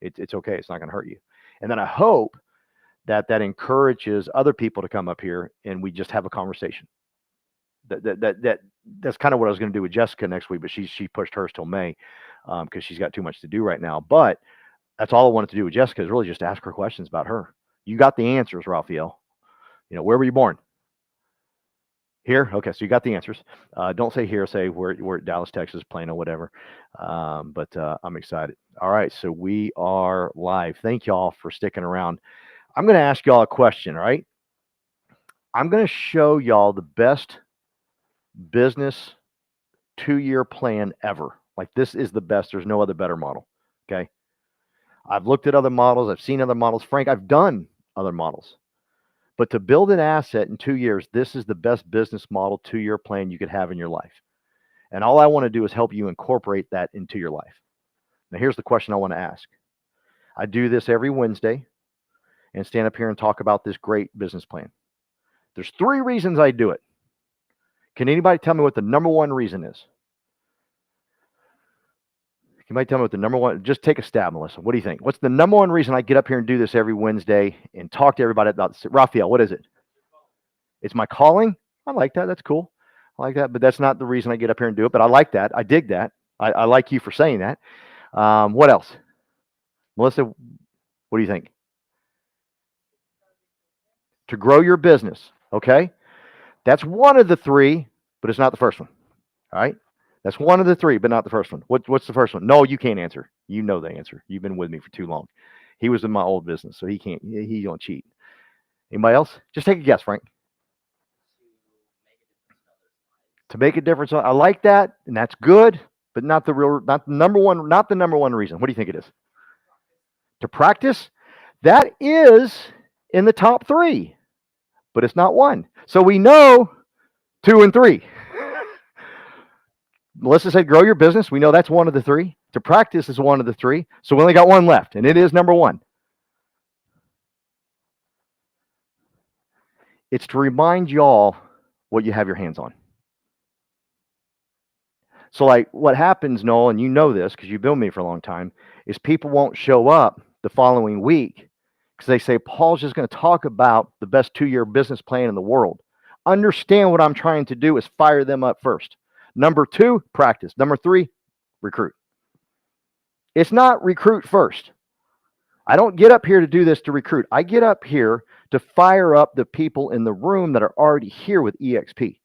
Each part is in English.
It's okay. It's not going to hurt you. And then I hope that encourages other people to come up here and we just have a conversation. That's kind of what I was going to do with Jessica next week, but she pushed hers till May because she's got too much to do right now. But that's all I wanted to do with Jessica is really just ask her questions about her. You got the answers, Raphael. Where were you born? Here? Okay, so you got the answers. Don't say here, say we're at Dallas, Texas, Plano, whatever. But I'm excited. All right, so we are live. Thank y'all for sticking around. I'm going to ask y'all a question, all right? I'm going to show y'all the best business 2-year plan ever. Like this is the best. There's no other better model. Okay. I've looked at other models. I've seen other models. Frank, I've done other models. But to build an asset in 2 years, this is the best business model 2-year plan you could have in your life. And all I want to do is help you incorporate that into your life. Now, here's the question I want to ask. I do this every Wednesday and stand up here and talk about this great business plan. There's 3 reasons I do it. Can anybody tell me what the number one reason is? Can anybody tell me what the number one? Just take a stab, Melissa. What do you think? What's the number one reason I get up here and do this every Wednesday and talk to everybody about this? Raphael, what is it? It's my calling. I like that. That's cool. I like that. But that's not the reason I get up here and do it. But I like that. I dig that. I like you for saying that. What else? Melissa, what do you think? To grow your business. Okay. That's one of the 3, but it's not the first one. All right. That's one of the 3, but not the first one. What's the first one? No, you can't answer. You know the answer. You've been with me for too long. He was in my old business, so he can't. He don't cheat. Anybody else? Just take a guess, Frank. To make a difference. I like that, and that's good, but not the number one reason. What do you think it is? To practice. That is in the top 3, but it's not 1. So we know 2 and 3. Melissa said, grow your business. We know that's one of the 3. To practice is one of the 3. So we only got 1 left, and it is number 1. It's to remind y'all what you have your hands on. So like what happens, Noel, and you know this because you've been with me for a long time, is people won't show up the following week because they say, Paul's just going to talk about the best 2-year business plan in the world. Understand what I'm trying to do is fire them up first. Number 2, practice. Number 3, recruit. It's not recruit first. I don't get up here to do this to recruit. I get up here to fire up the people in the room that are already here with EXP,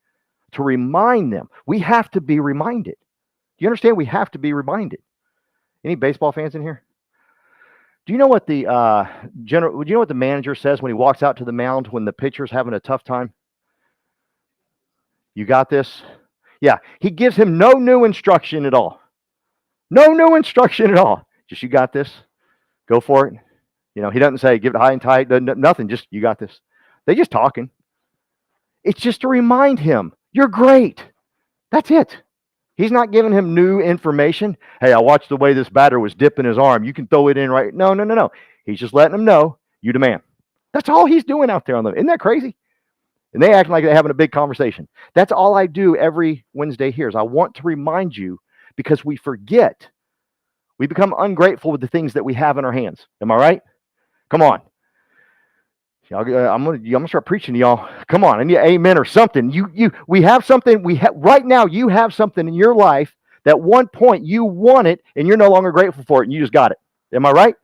to remind them. We have to be reminded. Do you understand? We have to be reminded. Any baseball fans in here? Do you know what the do you know what the manager says when he walks out to the mound when the pitcher's having a tough time? You got this? Yeah, he gives him no new instruction at all. No new instruction at all. Just, you got this. Go for it. He doesn't say give it high and tight. Nothing. Just, you got this. They just talking. It's just to remind him, you're great. That's it. He's not giving him new information. Hey, I watched the way this batter was dipping his arm. You can throw it in right. No. He's just letting him know you the man. That's all he's doing out there on the. Isn't that crazy? And they act like they're having a big conversation. That's all I do every Wednesday here is I want to remind you because we forget. We become ungrateful with the things that we have in our hands. Am I right? Come on. I'm gonna start preaching to y'all. Come on, I need amen or something. We have something. Right now. You have something in your life that at one point you want it, and you're no longer grateful for it, and you just got it. Am I right?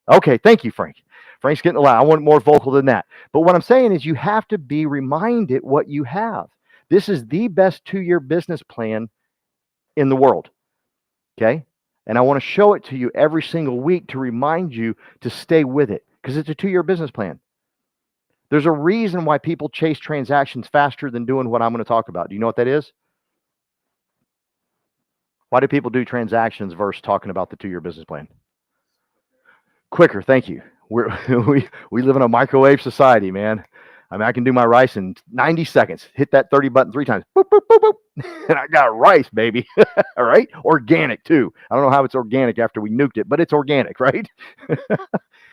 Okay, thank you, Frank. Frank's getting loud. I want more vocal than that. But what I'm saying is, you have to be reminded what you have. This is the best 2-year business plan in the world. Okay, and I want to show it to you every single week to remind you to stay with it because it's a 2-year business plan. There's a reason why people chase transactions faster than doing what I'm going to talk about. Do you know what that is? Why do people do transactions versus talking about the 2-year business plan? Quicker, thank you. We live in a microwave society, man. I mean, I can do my rice in 90 seconds. Hit that 30 button 3 times. Boop, boop, boop, boop. And I got rice, baby. All right? Organic, too. I don't know how it's organic after we nuked it, but it's organic, right?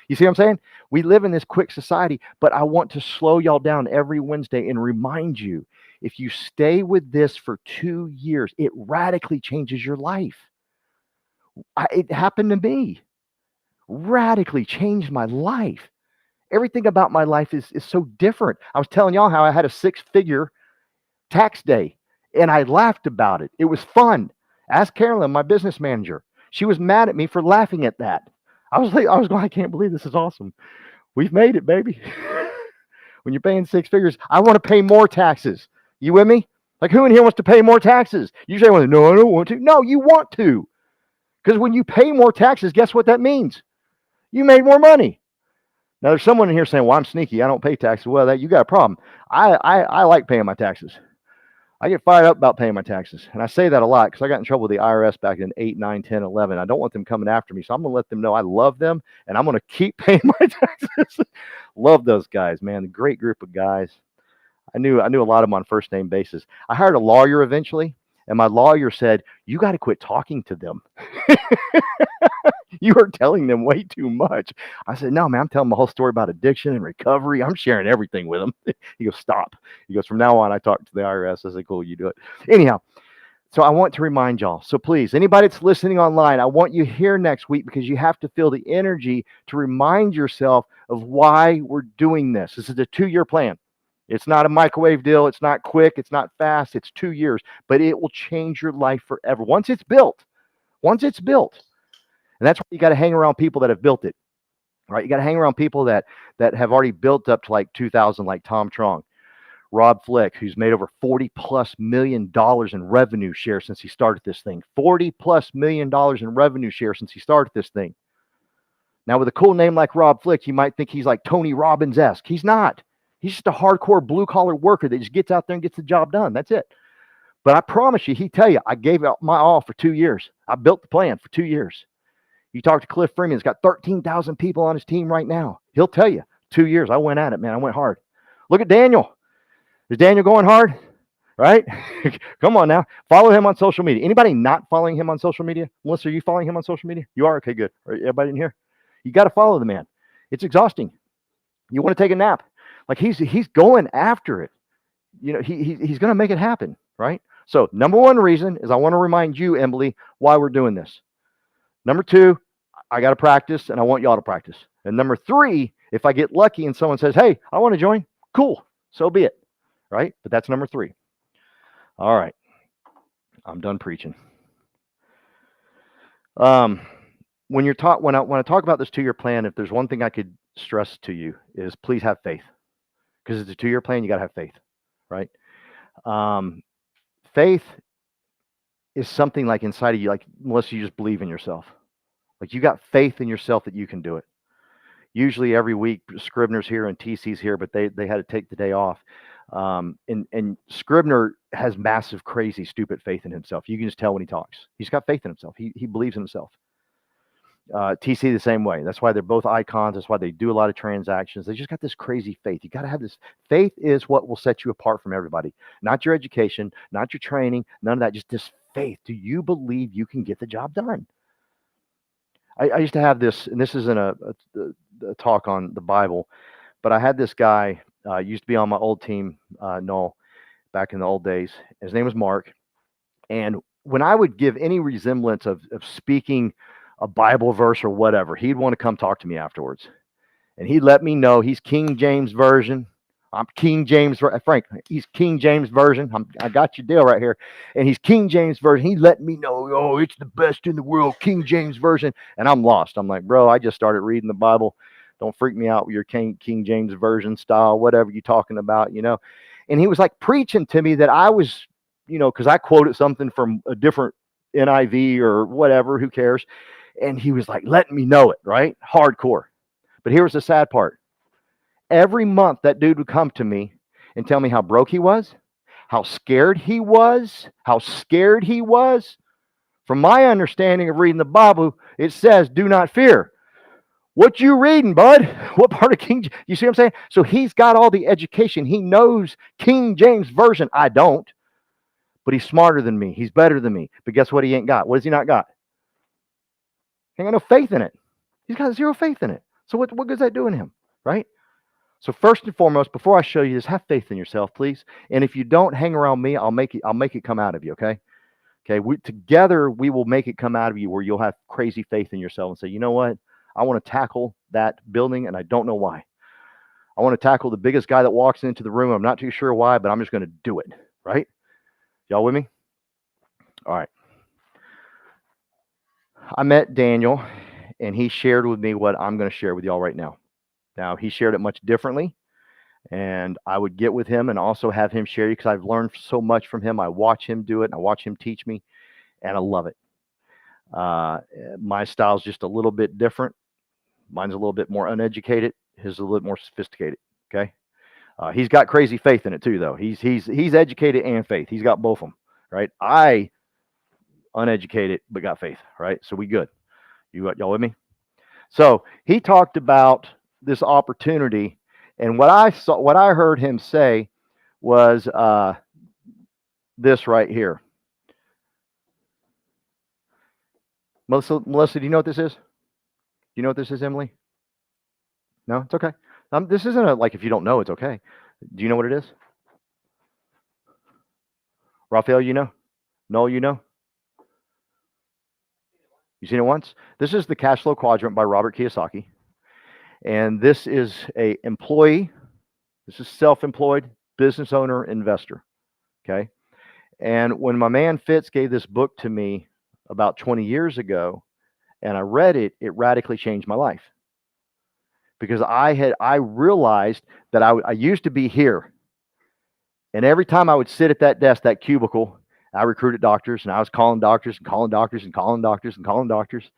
You see what I'm saying? We live in this quick society, but I want to slow y'all down every Wednesday and remind you, if you stay with this for 2 years, it radically changes your life. It happened to me. radically changed my life. Everything about my life is so different. I was telling y'all how I had a six-figure tax day and I laughed about it. It was fun. Ask Carolyn, my business manager. She was mad at me for laughing at that. I was going, I can't believe this is awesome. We've made it, baby. When you're paying six figures, I want to pay more taxes. You with me? Like, who in here wants to pay more taxes? You say, well, no, I don't want to. No, you want to. Because when you pay more taxes, guess what that means? You made more money. Now, there's someone in here saying, well, I'm sneaky. I don't pay taxes. Well, that you got a problem. I like paying my taxes. I get fired up about paying my taxes. And I say that a lot because I got in trouble with the IRS back in 8, 9, 10, 11. I don't want them coming after me. So I'm going to let them know I love them and I'm going to keep paying my taxes. Love those guys, man. A great group of guys. I knew a lot of them on first name basis. I hired a lawyer eventually, and my lawyer said, you got to quit talking to them. You are telling them way too much. I said, no, man, I'm telling them the whole story about addiction and recovery. I'm sharing everything with them. He goes, stop. He goes, from now on, I talk to the IRS. I said, cool, you do it. Anyhow, so I want to remind y'all. So please, anybody that's listening online, I want you here next week because you have to feel the energy to remind yourself of why we're doing this. This is a 2-year plan. It's not a microwave deal. It's not quick. It's not fast. It's 2 years, but it will change your life forever. Once it's built. And that's why you got to hang around people that have built it, right? You got to hang around people that have already built up to like 2,000, like Tom Trong, Rob Flick, who's made over $40+ million in revenue share since he started this thing. $40+ million in revenue share since he started this thing. Now, with a cool name like Rob Flick, you might think he's like Tony Robbins-esque. He's not. He's just a hardcore blue-collar worker that just gets out there and gets the job done. That's it. But I promise you, he'd tell you, I gave out my all for 2 years. I built the plan for 2 years. You talk to Cliff Freeman, he's got 13,000 people on his team right now. He'll tell you, 2 years, I went at it, man. I went hard. Look at Daniel. Is Daniel going hard? Right? Come on now. Follow him on social media. Anybody not following him on social media? Melissa, are you following him on social media? You are? Okay, good. Everybody in here? You got to follow the man. It's exhausting. You want to take a nap. Like he's going after it. You know, he's going to make it happen, right? So number one reason is I want to remind you, Emily, why we're doing this. Number two, I got to practice and I want y'all to practice. And number three, if I get lucky and someone says, hey, I want to join, cool. So be it, right? But that's number three. All right. I'm done preaching. When I talk about this 2-year plan, if there's one thing I could stress to you is please have faith. Because it's a 2-year plan, you got to have faith, right? Faith is something like inside of you, like unless you just believe in yourself. Like you got faith in yourself that you can do it. Usually every week, Scribner's here and TC's here, but they had to take the day off. And Scribner has massive, crazy, stupid faith in himself. You can just tell when he talks. He's got faith in himself. He believes in himself. TC the same way. That's why they're both icons. That's why they do a lot of transactions. They just got this crazy faith. You got to have this faith is what will set you apart from everybody. Not your education, not your training, none of that. Just this faith. Do you believe you can get the job done? I used to have this, and this isn't a talk on the Bible, but I had this guy used to be on my old team, Noel, back in the old days. His name was Mark, and when I would give any resemblance of speaking a Bible verse or whatever, he'd want to come talk to me afterwards. And he'd let me know he's King James Version. I'm King James, Frank, he's King James Version. I got your deal right here. And he's King James Version. He let me know, oh, it's the best in the world, King James Version. And I'm lost. I'm like, bro, I just started reading the Bible. Don't freak me out with your King James Version style, whatever you're talking about, you know. And he was like preaching to me that I was, you know, because I quoted something from a different NIV or whatever, who cares. And he was like letting me know it, right? Hardcore. But here's the sad part. Every month that dude would come to me and tell me how broke he was, how scared he was. From my understanding of reading the Bible, it says, do not fear. What you reading, bud? What part of King? You see what I'm saying? So he's got all the education. He knows King James Version. I don't. But he's smarter than me. He's better than me. But guess what he ain't got? What has he not got? He ain't got no faith in it. He's got zero faith in it. So what good's that doing him, right? So first and foremost, before I show you this, have faith in yourself, please. And if you don't hang around me, I'll make it come out of you, okay? Okay, together we will make it come out of you where you'll have crazy faith in yourself and say, you know what? I want to tackle that building, and I don't know why. I want to tackle the biggest guy that walks into the room. I'm not too sure why, but I'm just going to do it. Right? Y'all with me? All right. I met Daniel, and he shared with me what I'm going to share with y'all right now. Now, he shared it much differently, and I would get with him and also have him share because I've learned so much from him. I watch him do it, and I watch him teach me, and I love it. My style's just a little bit different. Mine's a little bit more uneducated. His is a little more sophisticated. Okay. He's got crazy faith in it too, though. He's educated and faith. He's got both of them, right? I uneducated but got faith, right? So we good. Y'all with me? So he talked about this opportunity, and what I heard him say was this right here. Melissa, do you know what this is? Do you know what this is, Emily? No, it's okay. This isn't like if you don't know, it's okay. Do you know what it is? Raphael, you know? Noel, you know? You seen it once? This is the cash flow quadrant by Robert Kiyosaki. And this is a employee. This is self-employed, business owner, investor. Okay. And when my man Fitz gave this book to me about 20 years ago, and I read it, it radically changed my life. Because I realized that I used to be here. And every time I would sit at that desk, that cubicle, I recruited doctors, and I was calling doctors and calling doctors and calling doctors and calling doctors.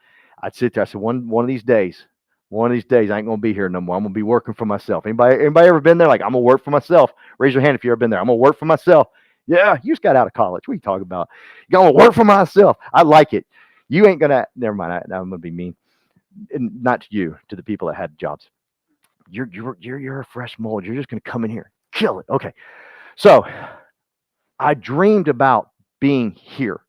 I'd sit there. I said, one of these days, I ain't gonna be here no more. I'm gonna be working for myself. Anybody ever been there? Like, I'm gonna work for myself. Raise your hand if you ever been there. I'm gonna work for myself. Yeah, you just got out of college. What are you talking about? You're gonna work for myself. I like it. You ain't gonna. Never mind. I'm gonna be mean. And not to you, to the people that had jobs. You're a fresh mold. You're just gonna come in here, kill it. Okay. So I dreamed about being here.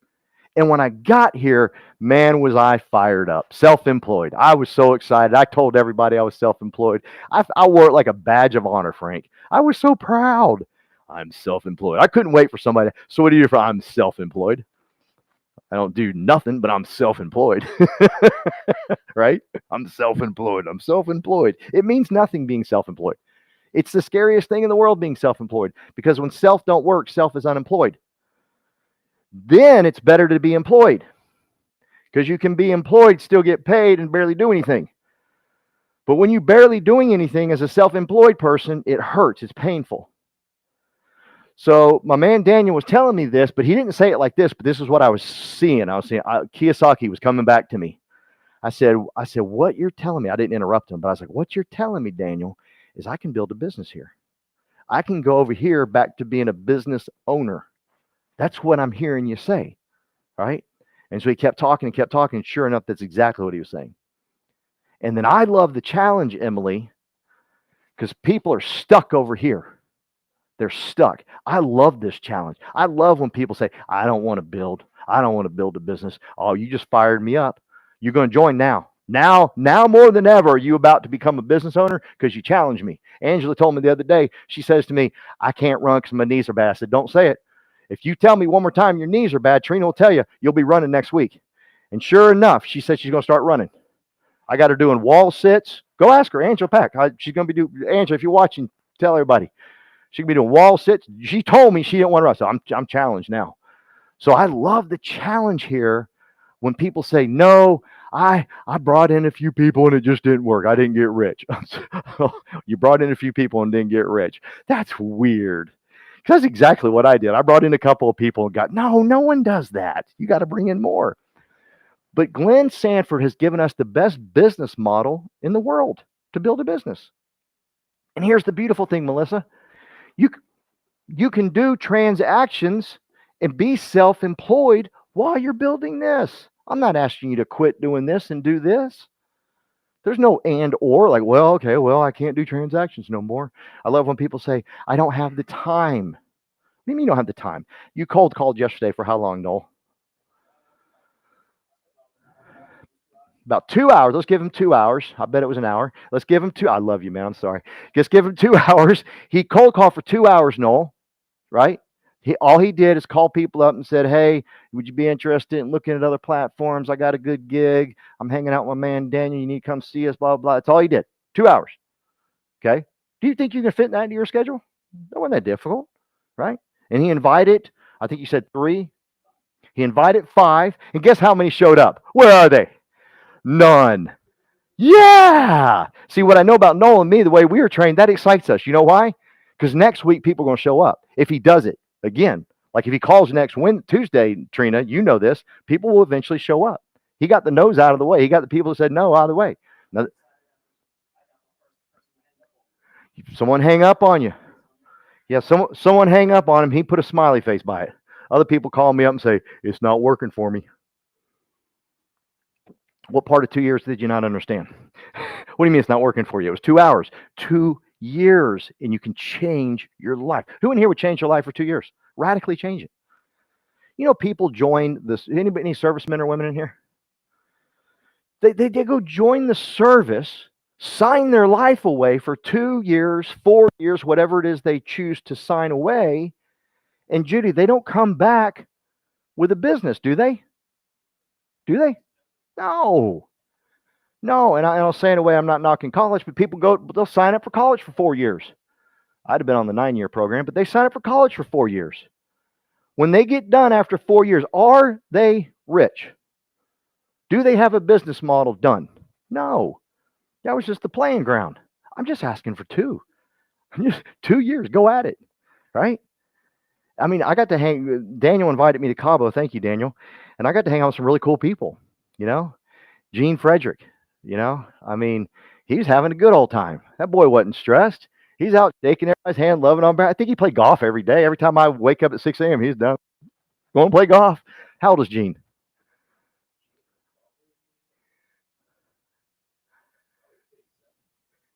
And when I got here, man, was I fired up. Self-employed. I was so excited. I told everybody I was self-employed. I wore it like a badge of honor, Frank. I was so proud. I'm self-employed. I couldn't wait for somebody. So what do you do? I'm self-employed. I don't do nothing, but I'm self-employed. Right? I'm self-employed. I'm self-employed. It means nothing being self-employed. It's the scariest thing in the world being self-employed, because when self don't work, self is unemployed. Then it's better to be employed, because you can be employed, still get paid, and barely do anything. But when you barely doing anything as a self-employed person, it hurts. It's painful. So my man Daniel was telling me this, but he didn't say it like this, but this is what I was seeing. I was seeing Kiyosaki was coming back to me. I said, what you're telling me, I didn't interrupt him, but I was like, what you're telling me, Daniel, is I can build a business here. I can go over here back to being a business owner. That's what I'm hearing you say, right? And so he kept talking and kept talking. And sure enough, that's exactly what he was saying. And then I love the challenge, Emily, because people are stuck over here. They're stuck. I love this challenge. I love when people say, I don't want to build. I don't want to build a business. Oh, you just fired me up. You're going to join now. Now more than ever, are you about to become a business owner because you challenged me. Angela told me the other day, she says to me, I can't run because my knees are bad. I said, don't say it. If you tell me one more time your knees are bad, Trina will tell you you'll be running next week. And sure enough, she said she's going to start running. I got her doing wall sits. Go ask her, Angela Pack. She's going to be doing, Angela, if you're watching, tell everybody. She can be doing wall sits. She told me she didn't want to run. So I'm challenged now. So I love the challenge here when people say, no, I brought in a few people and it just didn't work. I didn't get rich. You brought in a few people and didn't get rich. That's weird. That's exactly what I did. I brought in a couple of people and got, no one does that. You got to bring in more. But Glenn Sanford has given us the best business model in the world to build a business. And here's the beautiful thing, Melissa. You can do transactions and be self-employed while you're building this. I'm not asking you to quit doing this and do this. There's no and or, like, well, okay, well, I can't do transactions no more. I love when people say, I don't have the time. What do you mean you don't have the time? You called yesterday for how long, Noel? About 2 hours. Let's give him 2 hours. I bet it was an hour. Let's give him 2. I love you, man. I'm sorry. Just give him 2 hours. He cold called for 2 hours, Noel, right? All he did is call people up and said, "Hey, would you be interested in looking at other platforms? I got a good gig. I'm hanging out with my man Daniel. You need to come see us." Blah blah. That's all he did. 2 hours. Okay. Do you think you can fit that into your schedule? That wasn't that difficult, right? And he invited, I think you said 3. He invited 5, and guess how many showed up? Where are they? None. Yeah. See, what I know about Noel and me, the way we were trained, that excites us. You know why? Because next week people are going to show up if he does it again. Like if he calls next Tuesday, Trina, you know this, people will eventually show up. He got the no's out of the way. He got the people who said no out of the way. Now, someone hang up on you. Yeah, someone hang up on him. He put a smiley face by it. Other people call me up and say, "It's not working for me." What part of 2 years did you not understand? What do you mean it's not working for you? It was 2 hours. 2 years, and you can change your life. Who in here would change your life for 2 years? Radically change it. You know, people join this. Any servicemen or women in here? They go join the service, sign their life away for 2 years, 4 years, whatever it is they choose to sign away. And Judy, they don't come back with a business, do they? Do they? No. No. And I'll say in a way, I'm not knocking college, but people they'll sign up for college for 4 years. I'd have been on the 9-year program, but they sign up for college for 4 years. When they get done after 4 years, are they rich? Do they have a business model done? No. That was just the playing ground. I'm just asking for 2. 2 years, go at it, right? I mean, I got to Daniel invited me to Cabo. Thank you, Daniel. And I got to hang out with some really cool people, you know? Gene Frederick, you know? I mean, he's having a good old time. That boy wasn't stressed. He's out shaking everybody's hand, loving on back. I think he played golf every day. Every time I wake up at 6 a.m., he's done. Going to play golf. How old is Gene?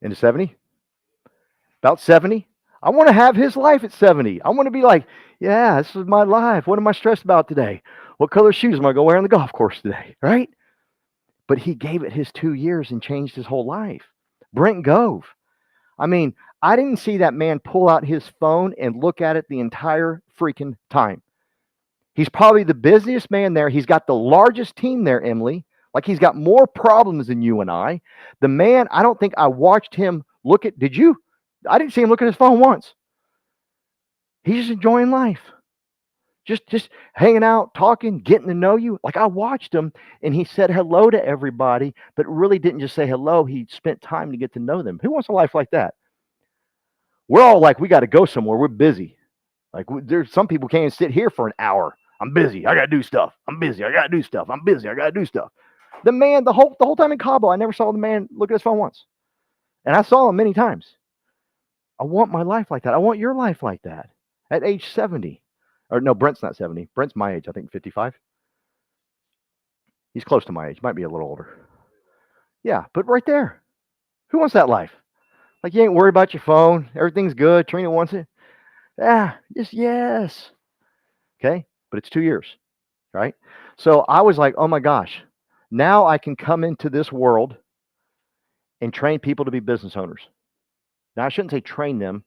Into 70? About 70? I want to have his life at 70. I want to be like, yeah, this is my life. What am I stressed about today? What color shoes am I going to wear on the golf course today? Right? But he gave it his 2 years and changed his whole life. Brent Gove. I mean, I didn't see that man pull out his phone and look at it the entire freaking time. He's probably the busiest man there. He's got the largest team there, Emily. Like he's got more problems than you and I. The man, I don't think I watched him look at, did you? I didn't see him look at his phone once. He's just enjoying life. Just hanging out, talking, getting to know you. Like I watched him and he said hello to everybody, but really didn't just say hello. He spent time to get to know them. Who wants a life like that? We're all like, we got to go somewhere. We're busy. Like there's some people can't sit here for an hour. I'm busy. I got to do stuff. I'm busy. I got to do stuff. I'm busy. I got to do stuff. The man, the whole time in Cabo, I never saw the man look at his phone once. And I saw him many times. I want my life like that. I want your life like that. At age 70. Or no, Brent's not 70. Brent's my age, I think 55. He's close to my age. Might be a little older. Yeah, but right there. Who wants that life? Like you ain't worried about your phone. Everything's good. Trina wants it. Yeah, just yes. Okay, but it's 2 years, right? So I was like, oh my gosh, now I can come into this world and train people to be business owners. Now I shouldn't say train them,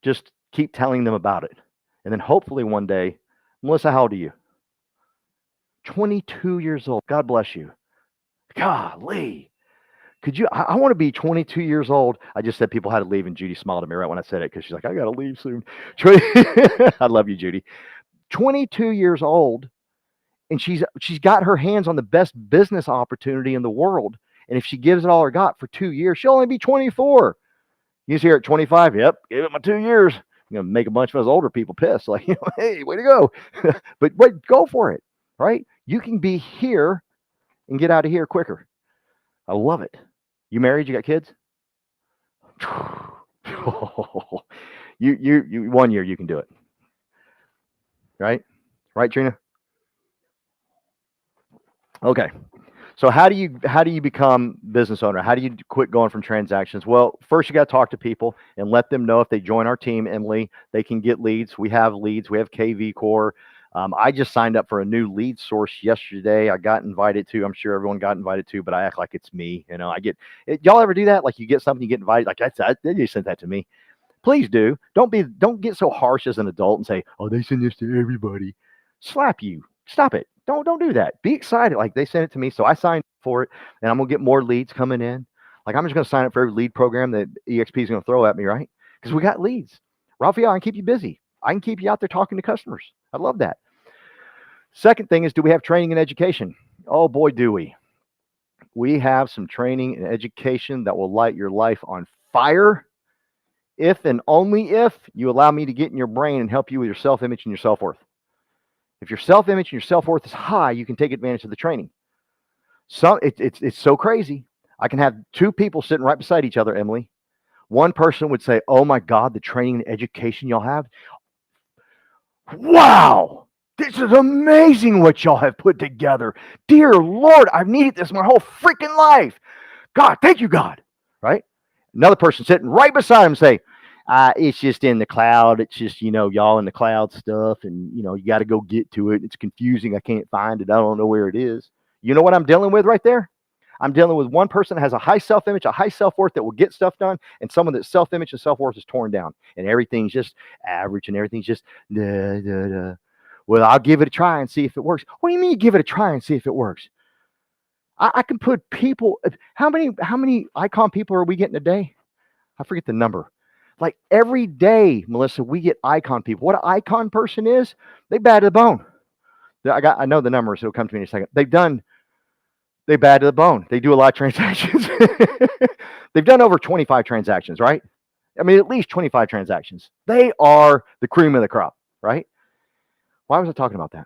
just keep telling them about it. And then hopefully one day, Melissa, how old are you? 22 years old. God bless you. Golly. Could you? I want to be 22 years old. I just said people had to leave, and Judy smiled at me right when I said it because she's like, I got to leave soon. I love you, Judy. 22 years old, and she's got her hands on the best business opportunity in the world. And if she gives it all her got for 2 years, she'll only be 24. You just hear at 25, yep, give it my 2 years. I'm going to make a bunch of us older people pissed. Like, hey, way to go. but go for it, right? You can be here and get out of here quicker. I love it. You married? You got kids? you 1 year you can do it. Right? Right, Trina? Okay. So how do you become business owner? How do you quit going from transactions? Well, first you got to talk to people and let them know if they join our team, Emily, they can get leads. We have leads. We have KV Core. I just signed up for a new lead source yesterday. I got invited to. I'm sure everyone got invited to, but I act like it's me. You know, y'all ever do that? Like you get something, you get invited. Like you sent that to me. Please do. Don't get so harsh as an adult and say, "Oh, they send this to everybody." Slap you. Stop it. Don't do that. Be excited. Like they sent it to me, so I signed for it, and I'm gonna get more leads coming in. Like I'm just gonna sign up for every lead program that EXP is gonna throw at me, right? Because we got leads. Raphael, I can keep you busy. I can keep you out there talking to customers. I love that. Second thing is, do we have training and education? Oh boy, do we. We have some training and education that will light your life on fire if and only if you allow me to get in your brain and help you with your self-image and your self-worth. If your self-image and your self-worth is high, you can take advantage of the training. It's so crazy. I can have two people sitting right beside each other, Emily. One person would say, "Oh my God, the training and education y'all have. Wow, this is amazing what y'all have put together. Dear Lord, I've needed this my whole freaking life. God, thank you, God." Right? Another person sitting right beside him say, "It's just in the cloud. It's just, y'all in the cloud stuff. And, you got to go get to it. It's confusing. I can't find it. I don't know where it is." You know what I'm dealing with right there? I'm dealing with one person that has a high self-image, a high self-worth that will get stuff done, and someone that's self-image and self-worth is torn down, and everything's just average, and everything's just da, da, da. Well, I'll give it a try and see if it works. What do you mean you give it a try and see if it works? I can put people. How many icon people are we getting a day? I forget the number. Like every day, Melissa, we get icon people. What an icon person is, they bad to the bone. I know the numbers. It'll come to me in a second. They bad to the bone. They do a lot of transactions. They've done over 25 transactions, right? I mean, at least 25 transactions. They are the cream of the crop, right? Why was I talking about that?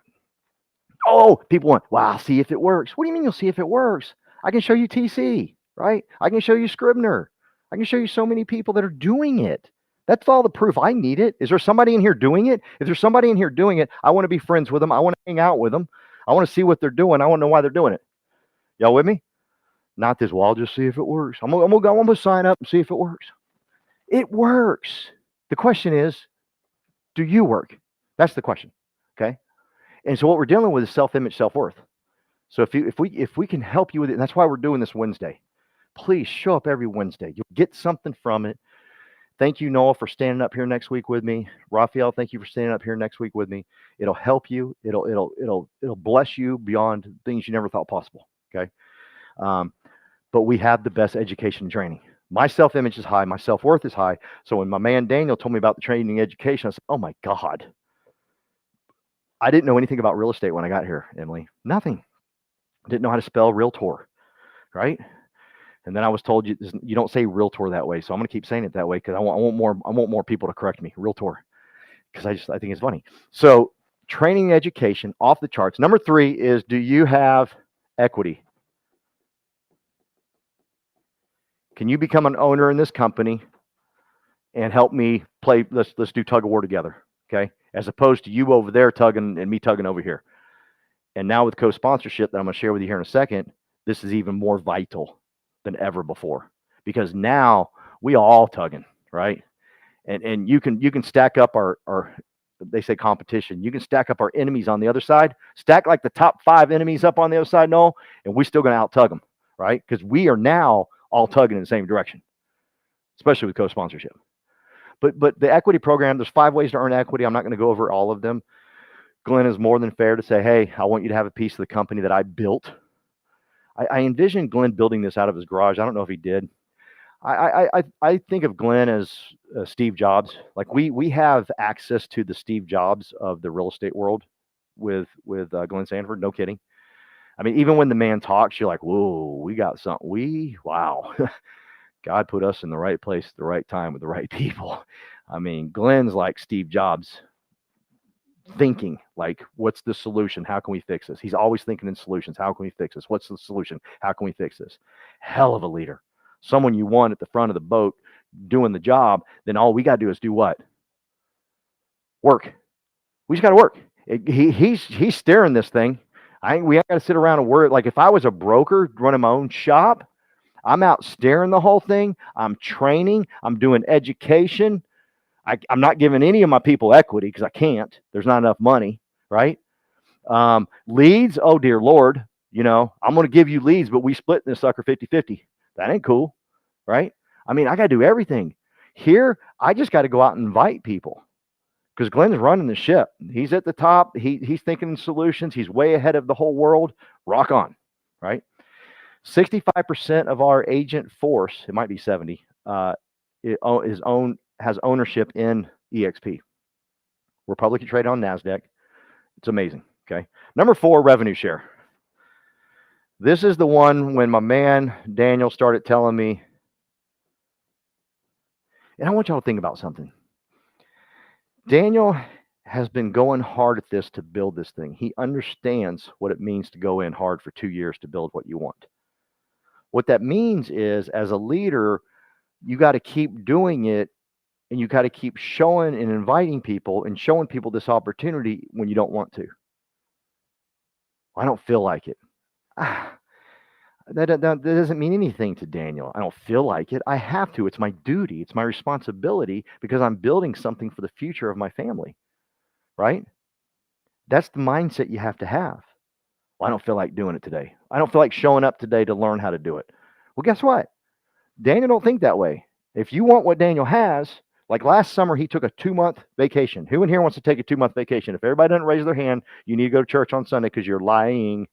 Oh, people want, "Well, I'll see if it works." What do you mean you'll see if it works? I can show you TC, right? I can show you Scribner. I can show you so many people that are doing it. That's all the proof. I need it. Is there somebody in here doing it? If there's somebody in here doing it, I want to be friends with them. I want to hang out with them. I want to see what they're doing. I want to know why they're doing it. Y'all with me? Not this, "Well, I'll just see if it works. I'm gonna sign up and see if it works." It works. The question is, do you work? That's the question. Okay. And so what we're dealing with is self-image, self-worth. So if we can help you with it, and that's why we're doing this Wednesday. Please show up every Wednesday. You'll get something from it. Thank you, Noah, for standing up here next week with me. Raphael, thank you for standing up here next week with me. It'll help you. It'll bless you beyond things you never thought possible. Okay. But we have the best education and training. My self-image is high. My self-worth is high. So when my man Daniel told me about the training and education, I said, "Oh my God." I didn't know anything about real estate when I got here, Emily. Nothing. Didn't know how to spell realtor, right? And then I was told you don't say realtor that way. So I'm going to keep saying it that way because I want more people to correct me. Realtor. Because I think it's funny. So training and education off the charts. Number 3 is, do you have equity? Can you become an owner in this company and help me play? Let's do tug of war together, okay? As opposed to you over there tugging and me tugging over here. And now with co-sponsorship that I'm going to share with you here in a second, this is even more vital than ever before, because now we all tugging, right? And you can stack up our they say competition. You can stack up our enemies on the other side, stack like the top 5 enemies up on the other side, no, and we're still going to out tug them, right? Because we are now all tugging in the same direction, especially with co-sponsorship. But the equity program, there's 5 ways to earn equity. I'm not going to go over all of them. Glenn is more than fair to say, "Hey, I want you to have a piece of the company that I built." I envisioned Glenn building this out of his garage. I don't know if he did. I think of Glenn as Steve Jobs. Like we have access to the Steve Jobs of the real estate world with Glenn Sanford. No kidding. I mean, even when the man talks, you're like, "Whoa, we got something." Wow. God put us in the right place at the right time with the right people. I mean, Glenn's like Steve Jobs, thinking like, what's the solution? How can we fix this? He's always thinking in solutions. How can we fix this? What's the solution? How can we fix this? Hell of a leader. Someone you want at the front of the boat doing the job. Then all we got to do is do what? Work. We just got to work. He's steering this thing. We ain't got to sit around and worry. Like if I was a broker running my own shop, I'm out steering the whole thing. I'm training. I'm doing education. I'm not giving any of my people equity because I can't. There's not enough money, right? Leads, oh dear Lord, I'm going to give you leads, but we split this sucker 50-50. That ain't cool, right? I mean, I got to do everything. Here, I just got to go out and invite people because Glenn's running the ship. He's at the top. He's thinking in solutions. He's way ahead of the whole world. Rock on, right? 65% of our agent force, it might be 70, has ownership in EXP. We're publicly traded on NASDAQ. It's amazing. Okay. Number 4, revenue share. This is the one when my man Daniel started telling me, and I want y'all to think about something. Daniel has been going hard at this to build this thing. He understands what it means to go in hard for 2 years to build what you want. What that means is, as a leader, you got to keep doing it, and you got to keep showing and inviting people and showing people this opportunity when you don't want to. I don't feel like it. That doesn't mean anything to Daniel. I don't feel like it. I have to. It's my duty. It's my responsibility because I'm building something for the future of my family, right? That's the mindset you have to have. Well, I don't feel like doing it today. I don't feel like showing up today to learn how to do it. Well, guess what? Daniel don't think that way. If you want what Daniel has, like last summer, he took a 2-month vacation. Who in here wants to take a 2-month vacation? If everybody doesn't raise their hand, you need to go to church on Sunday because you're lying.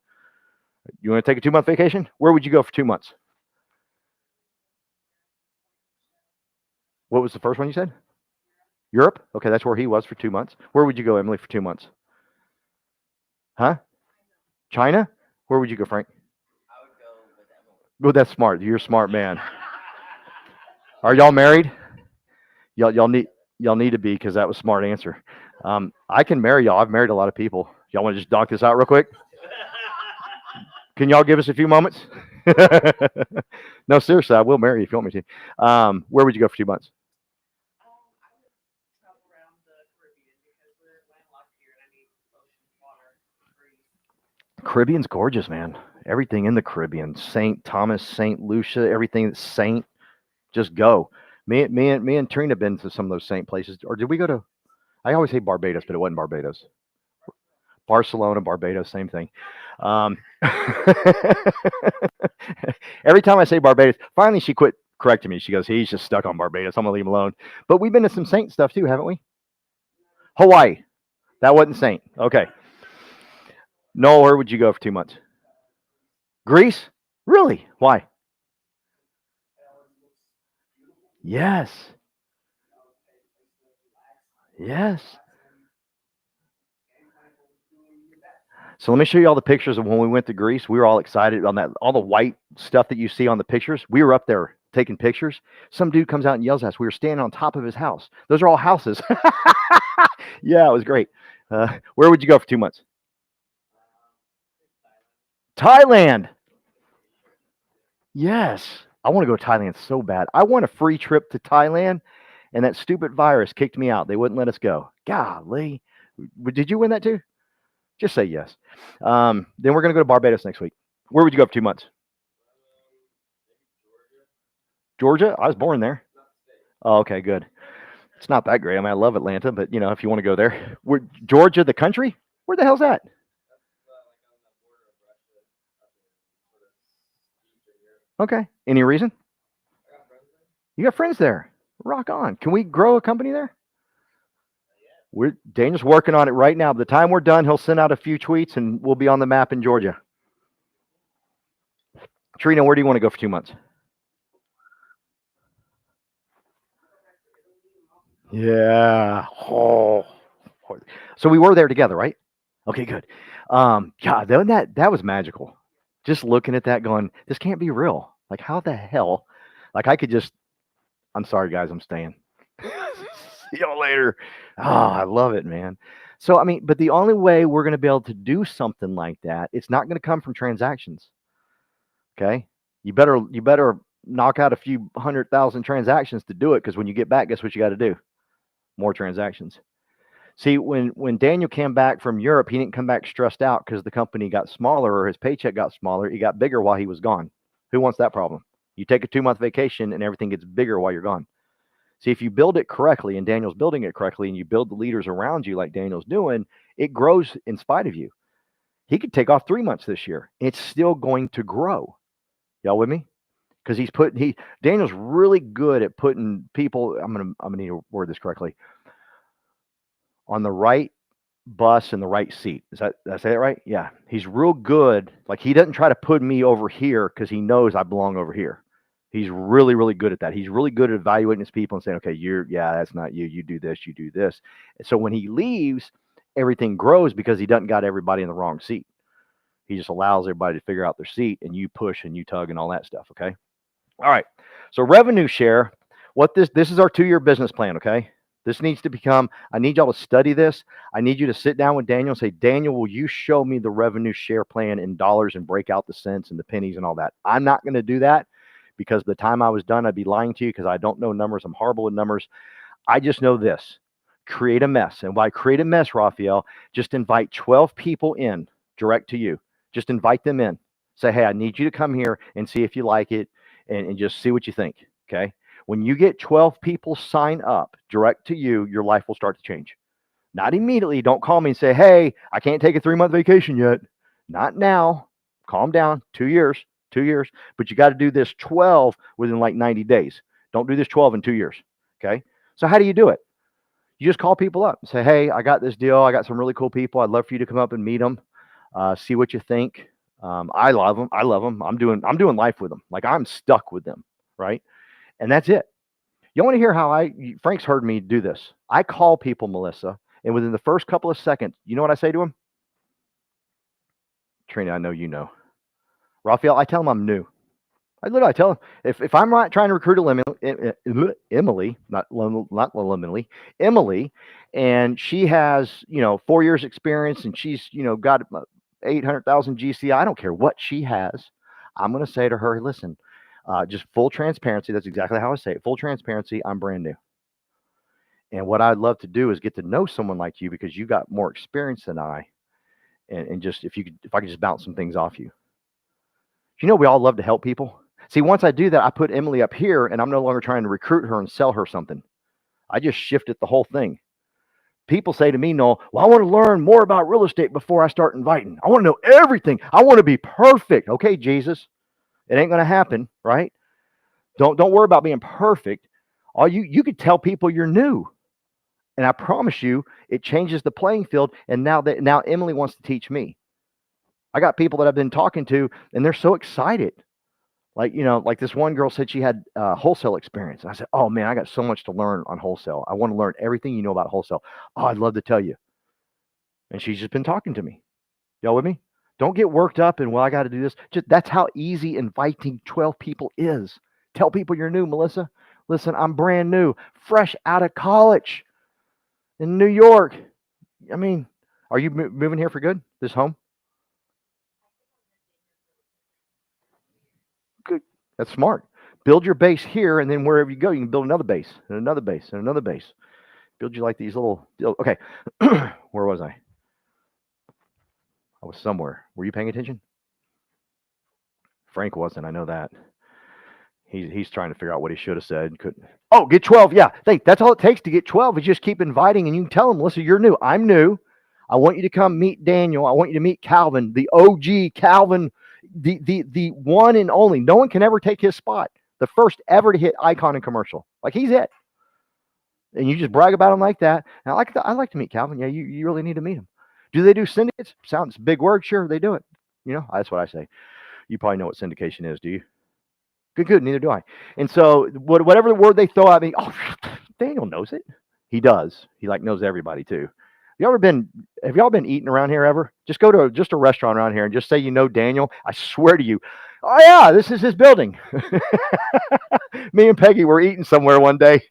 You want to take a 2-month vacation? Where would you go for 2 months? What was the first one you said? Europe? Okay, that's where he was for 2 months. Where would you go, Emily, for 2 months? Huh? China? Where would you go, Frank? I would go with Emily. Oh, that's smart. You're a smart man. Are y'all married? Y'all need to be, because that was a smart answer. I can marry y'all. I've married a lot of people. Y'all want to just dock this out real quick? Can y'all give us a few moments? No, seriously, I will marry you if you want me to. Where would you go for 2 months? I would travel around the Caribbean because we're landlocked here and I need ocean water, breeze. Caribbean's gorgeous, man. Everything in the Caribbean, St. Thomas, St. Lucia, everything that's Saint, just go. Me and Trina been to some of those Saint places. Or did we go to? I always say Barbados, but it wasn't Barbados. Barcelona, Barbados, same thing. Every time I say Barbados, finally she quit correcting me. She goes, he's just stuck on Barbados. I'm gonna leave him alone. But we've been to some Saint stuff too, haven't we? Hawaii. That wasn't Saint. Okay. Noel, where would you go for 2 months? Greece? Really? Why? Yes. Yes. So let me show you all the pictures of when we went to Greece. We were all excited on that, all the white stuff that you see on the pictures. We were up there taking pictures. Some dude comes out and yells at us. We were standing on top of his house. Those are all houses. Yeah, it was great. Where would you go for 2 months? Thailand. Yes. I want to go to Thailand so bad. I want a free trip to Thailand, and that stupid virus kicked me out. They wouldn't let us go. Golly. Did you win that too? Just say yes. Then we're going to go to Barbados next week. Where would you go for 2 months? Georgia? I was born there. Oh, okay, good. It's not that great. I mean, I love Atlanta, but if you want to go there, Georgia, the country? Where the hell's that? Okay. Any reason? You got friends there. Rock on. Can we grow a company there? Daniel's working on it right now. By the time we're done, he'll send out a few tweets and we'll be on the map in Georgia. Trina, where do you want to go for 2 months? Yeah. Oh. So we were there together, right? Okay, good. God, that was magical. Just looking at that going, this can't be real. Like, how the hell? Like, I'm sorry, guys, I'm staying. See y'all later. Oh, I love it, man. So, I mean, but the only way we're going to be able to do something like that, it's not going to come from transactions. Okay? You better knock out a few 100,000 transactions to do it, because when you get back, guess what you got to do? More transactions. See, when Daniel came back from Europe, he didn't come back stressed out because the company got smaller or his paycheck got smaller. It got bigger while he was gone. Who wants that problem? You take a 2-month vacation and everything gets bigger while you're gone. See, if you build it correctly, and Daniel's building it correctly, and you build the leaders around you like Daniel's doing, it grows in spite of you. He could take off 3 months this year. It's still going to grow. Y'all with me? because Daniel's really good at putting people. I'm gonna need to word this correctly. On the right bus in the right seat. Did I say that right? Yeah. He's real good. Like he doesn't try to put me over here because he knows I belong over here. He's really, really good at that. He's really good at evaluating his people and saying, okay, that's not you. You do this, you do this. And so when he leaves, everything grows because he doesn't got everybody in the wrong seat. He just allows everybody to figure out their seat and you push and you tug and all that stuff. Okay. All right. So revenue share, this is our 2-year business plan. Okay. This needs to become, I need y'all to study this. I need you to sit down with Daniel and say, Daniel, will you show me the revenue share plan in dollars and break out the cents and the pennies and all that? I'm not going to do that because the time I was done, I'd be lying to you because I don't know numbers. I'm horrible with numbers. I just know this, create a mess. And by create a mess, Raphael, just invite 12 people in direct to you. Just invite them in. Say, hey, I need you to come here and see if you like it and just see what you think. Okay. When you get 12 people sign up direct to you, your life will start to change. Not immediately. Don't call me and say, hey, I can't take a 3-month vacation yet. Not now. Calm down. 2 years. But you got to do this 12 within like 90 days. Don't do this 12 in 2 years. Okay. So how do you do it? You just call people up and say, hey, I got this deal. I got some really cool people. I'd love for you to come up and meet them. See what you think. I love them. I'm doing life with them. Like I'm stuck with them. Right. And that's it. You want to hear how Frank's heard me do this. I call people, Melissa, and within the first couple of seconds, you know what I say to him? Trina, I know you know. Raphael, I tell him I'm new. I tell him, if I'm not trying to recruit Emily, Emily, and she has, 4 years experience and she's, got 800,000 GCI, I don't care what she has. I'm going to say to her, listen, just full transparency. That's exactly how I say it. Full transparency. I'm brand new. And what I'd love to do is get to know someone like you because you got more experience than I. And just, if I could just bounce some things off you. We all love to help people. See, once I do that, I put Emily up here and I'm no longer trying to recruit her and sell her something. I just shifted the whole thing. People say to me, Noel, well, I want to learn more about real estate before I start inviting. I want to know everything. I want to be perfect. Okay, Jesus. It ain't going to happen, right? Don't worry about being perfect. All you could tell people you're new. And I promise you, it changes the playing field. And now Emily wants to teach me. I got people that I've been talking to, and they're so excited. Like, like this one girl said she had wholesale experience. And I said, oh, man, I got so much to learn on wholesale. I want to learn everything you know about wholesale. Oh, I'd love to tell you. And she's just been talking to me. Y'all with me? Don't get worked up and, well, I got to do this. That's how easy inviting 12 people is. Tell people you're new, Melissa. Listen, I'm brand new, fresh out of college in New York. I mean, are you moving here for good? This home? Good. That's smart. Build your base here, and then wherever you go, you can build another base and another base and another base. Build you like these little. Okay, where was I? I was somewhere. Were you paying attention? Frank wasn't. I know that. He's trying to figure out what he should have said. Couldn't. Oh, get 12. Yeah, that's all it takes to get 12 is just keep inviting, and you can tell them, listen, you're new. I'm new. I want you to come meet Daniel. I want you to meet Calvin, the OG Calvin, the one and only. No one can ever take his spot. The first ever to hit icon and commercial. Like he's it. And you just brag about him like that. And I like to meet Calvin. Yeah, you really need to meet him. Do they do syndicates? Sounds big word. Sure, they do it. That's what I say. You probably know what syndication is, do you? Good. Neither do I. And so whatever the word they throw at me, oh, Daniel knows it. He does. He knows everybody too. Have y'all been eating around here ever? Just go to just a restaurant around here and just say you know Daniel. I swear to you. Oh yeah, this is his building. Me and Peggy were eating somewhere one day,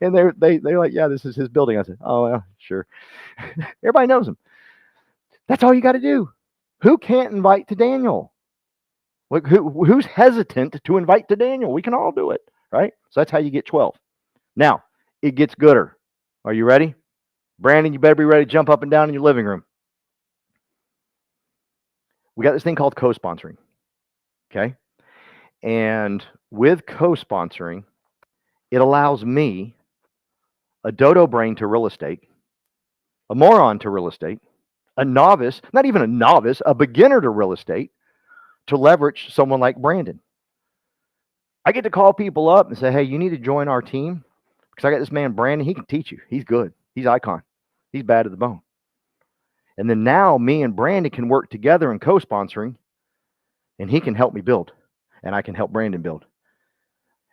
and they're like, yeah, this is his building. I said, oh well, sure. Everybody knows him. That's all you got to do. Who can't invite to Daniel? Who's hesitant to invite to Daniel? We can all do it, right? So that's how you get 12. Now, it gets gooder. Are you ready? Brandon, you better be ready to jump up and down in your living room. We got this thing called co-sponsoring, okay? And with co-sponsoring, it allows me, a dodo brain to real estate, a moron to real estate, a novice, not even a novice, a beginner to real estate, to leverage someone like Brandon. I get to call people up and say, hey, you need to join our team because I got this man, Brandon. He can teach you. He's good. He's icon. He's bad to the bone. And then now me and Brandon can work together in co-sponsoring, and he can help me build, and I can help Brandon build.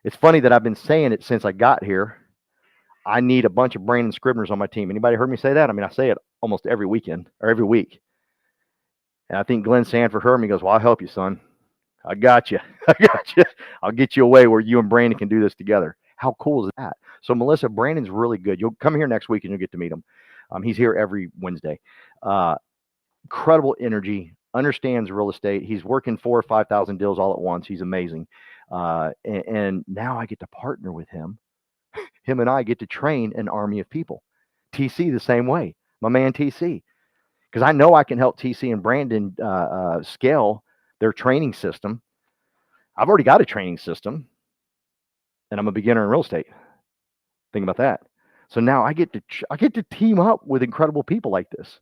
It's funny that I've been saying it since I got here. I need a bunch of Brandon Scribners on my team. Anybody heard me say that? I mean, I say it almost every weekend or every week. And I think Glenn Sanford heard me. He goes, well, I'll help you, son. I got you. I got you. I'll get you a way where you and Brandon can do this together. How cool is that? So, Melissa, Brandon's really good. You'll come here next week and you'll get to meet him. He's here every Wednesday. Incredible energy, understands real estate. He's working 4,000 or 5,000 deals all at once. He's amazing. And now I get to partner with him. Him and I get to train an army of people. TC the same way. My man TC. Because I know I can help TC and Brandon scale their training system. I've already got a training system, and I'm a beginner in real estate. Think about that. So now I get to team up with incredible people like this,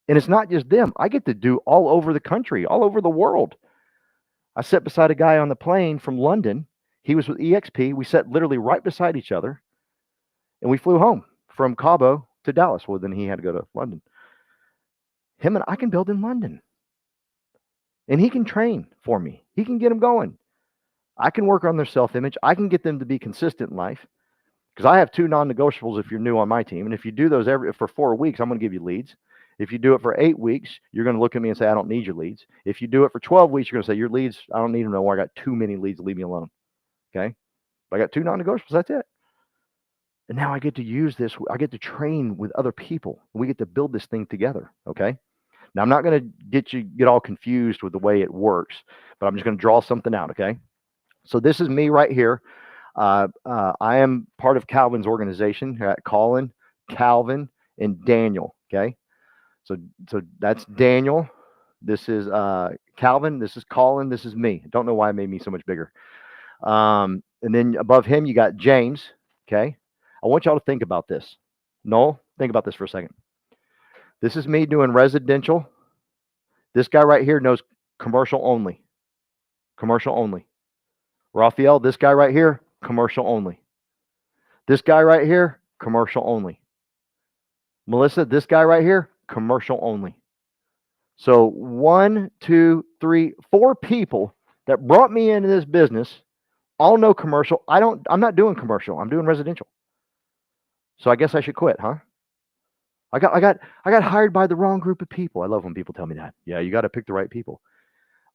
and it's not just them. I get to do all over the country, all over the world. I sat beside a guy on the plane from London. He was with EXP. We sat literally right beside each other, and we flew home from Cabo to Dallas. Well, then he had to go to London. Him and I can build in London. And he can train for me. He can get them going. I can work on their self-image. I can get them to be consistent in life. Because I have 2 non-negotiables if you're new on my team. And if you do those for 4 weeks, I'm going to give you leads. If you do it for 8 weeks, you're going to look at me and say, I don't need your leads. If you do it for 12 weeks, you're going to say, your leads, I don't need them no more. I got too many leads. Leave me alone. Okay? But I got 2 non-negotiables. That's it. And now I get to use this. I get to train with other people. We get to build this thing together. Okay? Now, I'm not going to get all confused with the way it works, but I'm just going to draw something out, okay? So this is me right here. I am part of Calvin's organization. Colin, Calvin, and Daniel, okay? So that's Daniel. This is Calvin. This is Colin. This is me. I don't know why it made me so much bigger. And then above him, you got James, okay? I want y'all to think about this. Noel, think about this for a second. This is me doing residential. This guy right here knows commercial only. Commercial only. Raphael, this guy right here, commercial only. This guy right here, commercial only. Melissa, this guy right here, commercial only. So 1, 2, 3, 4 people that brought me into this business all know commercial. I'm not doing commercial. I'm doing residential. So I guess I should quit, huh? I got hired by the wrong group of people. I love when people tell me that. Yeah, you got to pick the right people.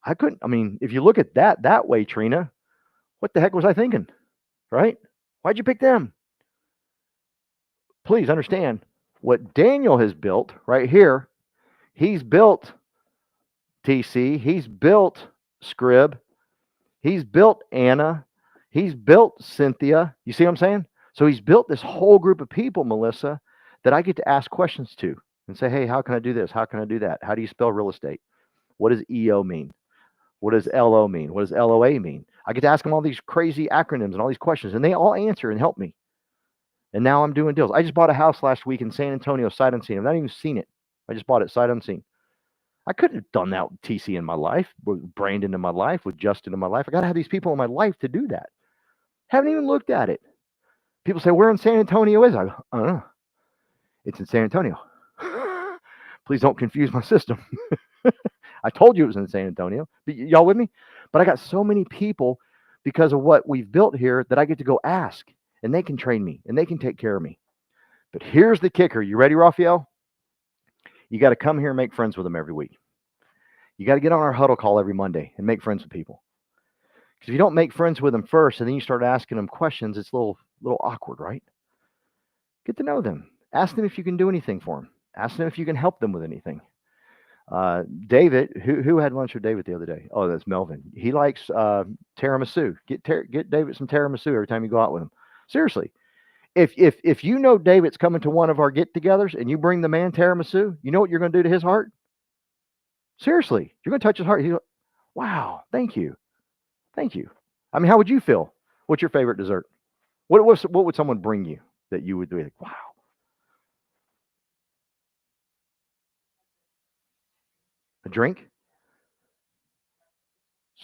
I mean, if you look at that way, Trina, what the heck was I thinking? Right? Why'd you pick them? Please understand what Daniel has built right here. He's built TC. He's built Scrib. He's built Anna. He's built Cynthia. You see what I'm saying? So he's built this whole group of people, Melissa, that I get to ask questions to and say, hey, how can I do this? How can I do that? How do you spell real estate? What does EO mean? What does LO mean? What does LOA mean? I get to ask them all these crazy acronyms and all these questions, and they all answer and help me. And now I'm doing deals. I just bought a house last week in San Antonio, sight unseen. I've not even seen it. I just bought it sight unseen. I couldn't have done that with TC in my life, with Brandon in my life, with Justin in my life. I got to have these people in my life to do that. Haven't even looked at it. People say, where in San Antonio is it? I don't know. It's in San Antonio. Please don't confuse my system. I told you it was in San Antonio. Y'all with me? But I got so many people because of what we've built here that I get to go ask, and they can train me, and they can take care of me. But here's the kicker. You ready, Raphael? You got to come here and make friends with them every week. You got to get on our huddle call every Monday and make friends with people. Because if you don't make friends with them first and then you start asking them questions, it's a little awkward, right? Get to know them. Ask them if you can do anything for them. Ask them if you can help them with anything. David, who had lunch with David the other day? Oh, that's Melvin. He likes tiramisu. Get David some tiramisu every time you go out with him. Seriously. If you know David's coming to one of our get-togethers and you bring the man tiramisu, you know what you're going to do to his heart? Seriously, you're going to touch his heart. He's like, wow, thank you. Thank you. I mean, how would you feel? What's your favorite dessert? What would someone bring you that you would be like, wow? A drink?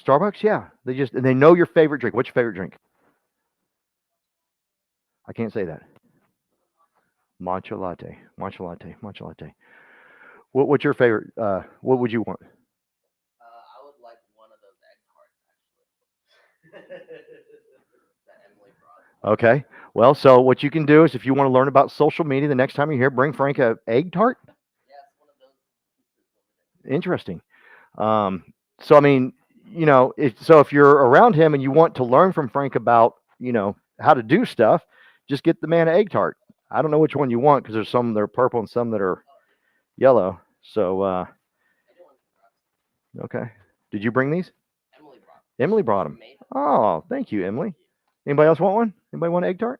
Starbucks, yeah. And they know your favorite drink. What's your favorite drink? I can't say that. Matcha latte. Matcha latte. Matcha latte. What's your favorite? What would you want? I would like one of those egg tarts, actually. That Emily brought. Okay. Well, so what you can do is if you want to learn about social media the next time you're here, bring Frank a egg tart. Yes, one of those pieces over there. Interesting. Um, so I mean, if you're around him and you want to learn from Frank about, how to do stuff, just get the man an egg tart. I don't know which one you want because there's some that are purple and some that are yellow. So Anyone can grab. okay. Did you bring these? Emily brought. Emily brought them. Made Oh, thank you, Emily. Anybody else want one? Anybody want an egg tart?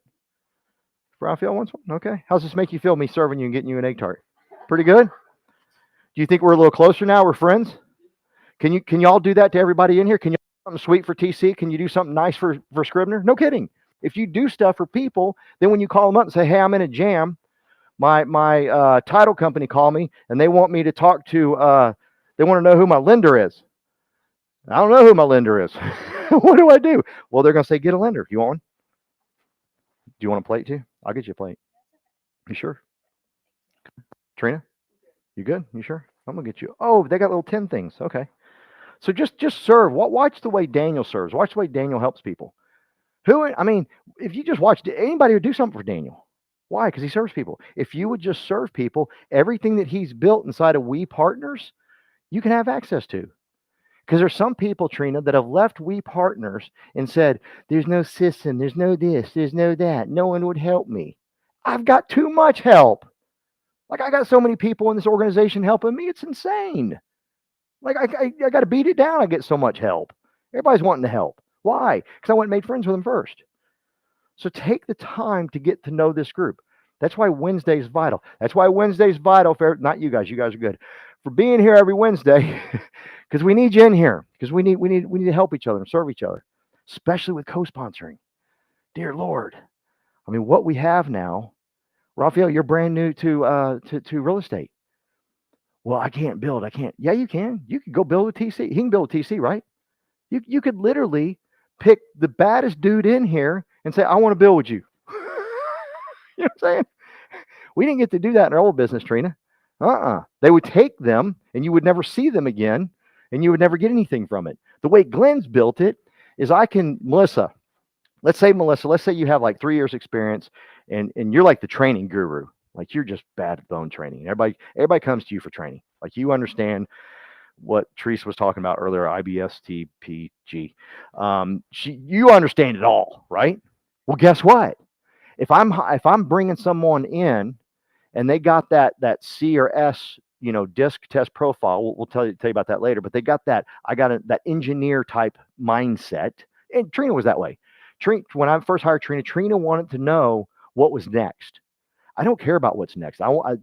Raphael wants one. Okay. How's this make you feel? Me serving you and getting you an egg tart. Pretty good. Do you think we're a little closer now? We're friends. Can y'all do that to everybody in here? Can you do something sweet for TC? Can you do something nice for Scribner? No kidding. If you do stuff for people, then when you call them up and say, "Hey, I'm in a jam," my title company called me and they want me to talk to. They want to know who my lender is. I don't know who my lender is. What do I do? Well, they're going to say, "Get a lender. You want one? Do you want a plate too? I'll get you a plate." You sure? Trina, you good? You sure? I'm gonna get you. Oh, they got little tin things. Okay. So just serve. Watch the way Daniel serves. Watch the way Daniel helps people. If you just watch anybody would do something for Daniel. Why? Because he serves people. If you would just serve people, everything that he's built inside of We Partners, you can have access to. Because there's some people, Trina, that have left We Partners and said, "There's no system, there's no this, there's no that. No one would help me." I've got too much help. Like I got so many people in this organization helping me, it's insane. Like I got to beat it down. I get so much help. Everybody's wanting to help. Why? Because I went and made friends with them first. So take the time to get to know this group. That's why Wednesday's vital. That's why Wednesday's vital for not you guys. You guys are good for being here every Wednesday because we need you in here because we need to help each other and serve each other, especially with co-sponsoring. Dear Lord, I mean, what we have now, Raphael, you're brand new to real estate. Well, I can't build. I can't. Yeah, you can. You could go build a TC. He can build a TC, right? You could literally pick the baddest dude in here and say, "I want to build with you." You know what I'm saying? We didn't get to do that in our old business, Trina. They would take them and you would never see them again and you would never get anything from it. The way Glenn's built it is Melissa, let's say you have like 3 years experience and you're like the training guru. Like you're just bad at bone training. Everybody comes to you for training. Like you understand what Teresa was talking about earlier, IBSTPG. You understand it all, right? Well, guess what? If I'm bringing someone in and they got that C or S, disc test profile, we'll tell you about that later. But they got that. I got that engineer type mindset, and Trina was that way. When I first hired Trina wanted to know what was next. I don't care about what's next. I want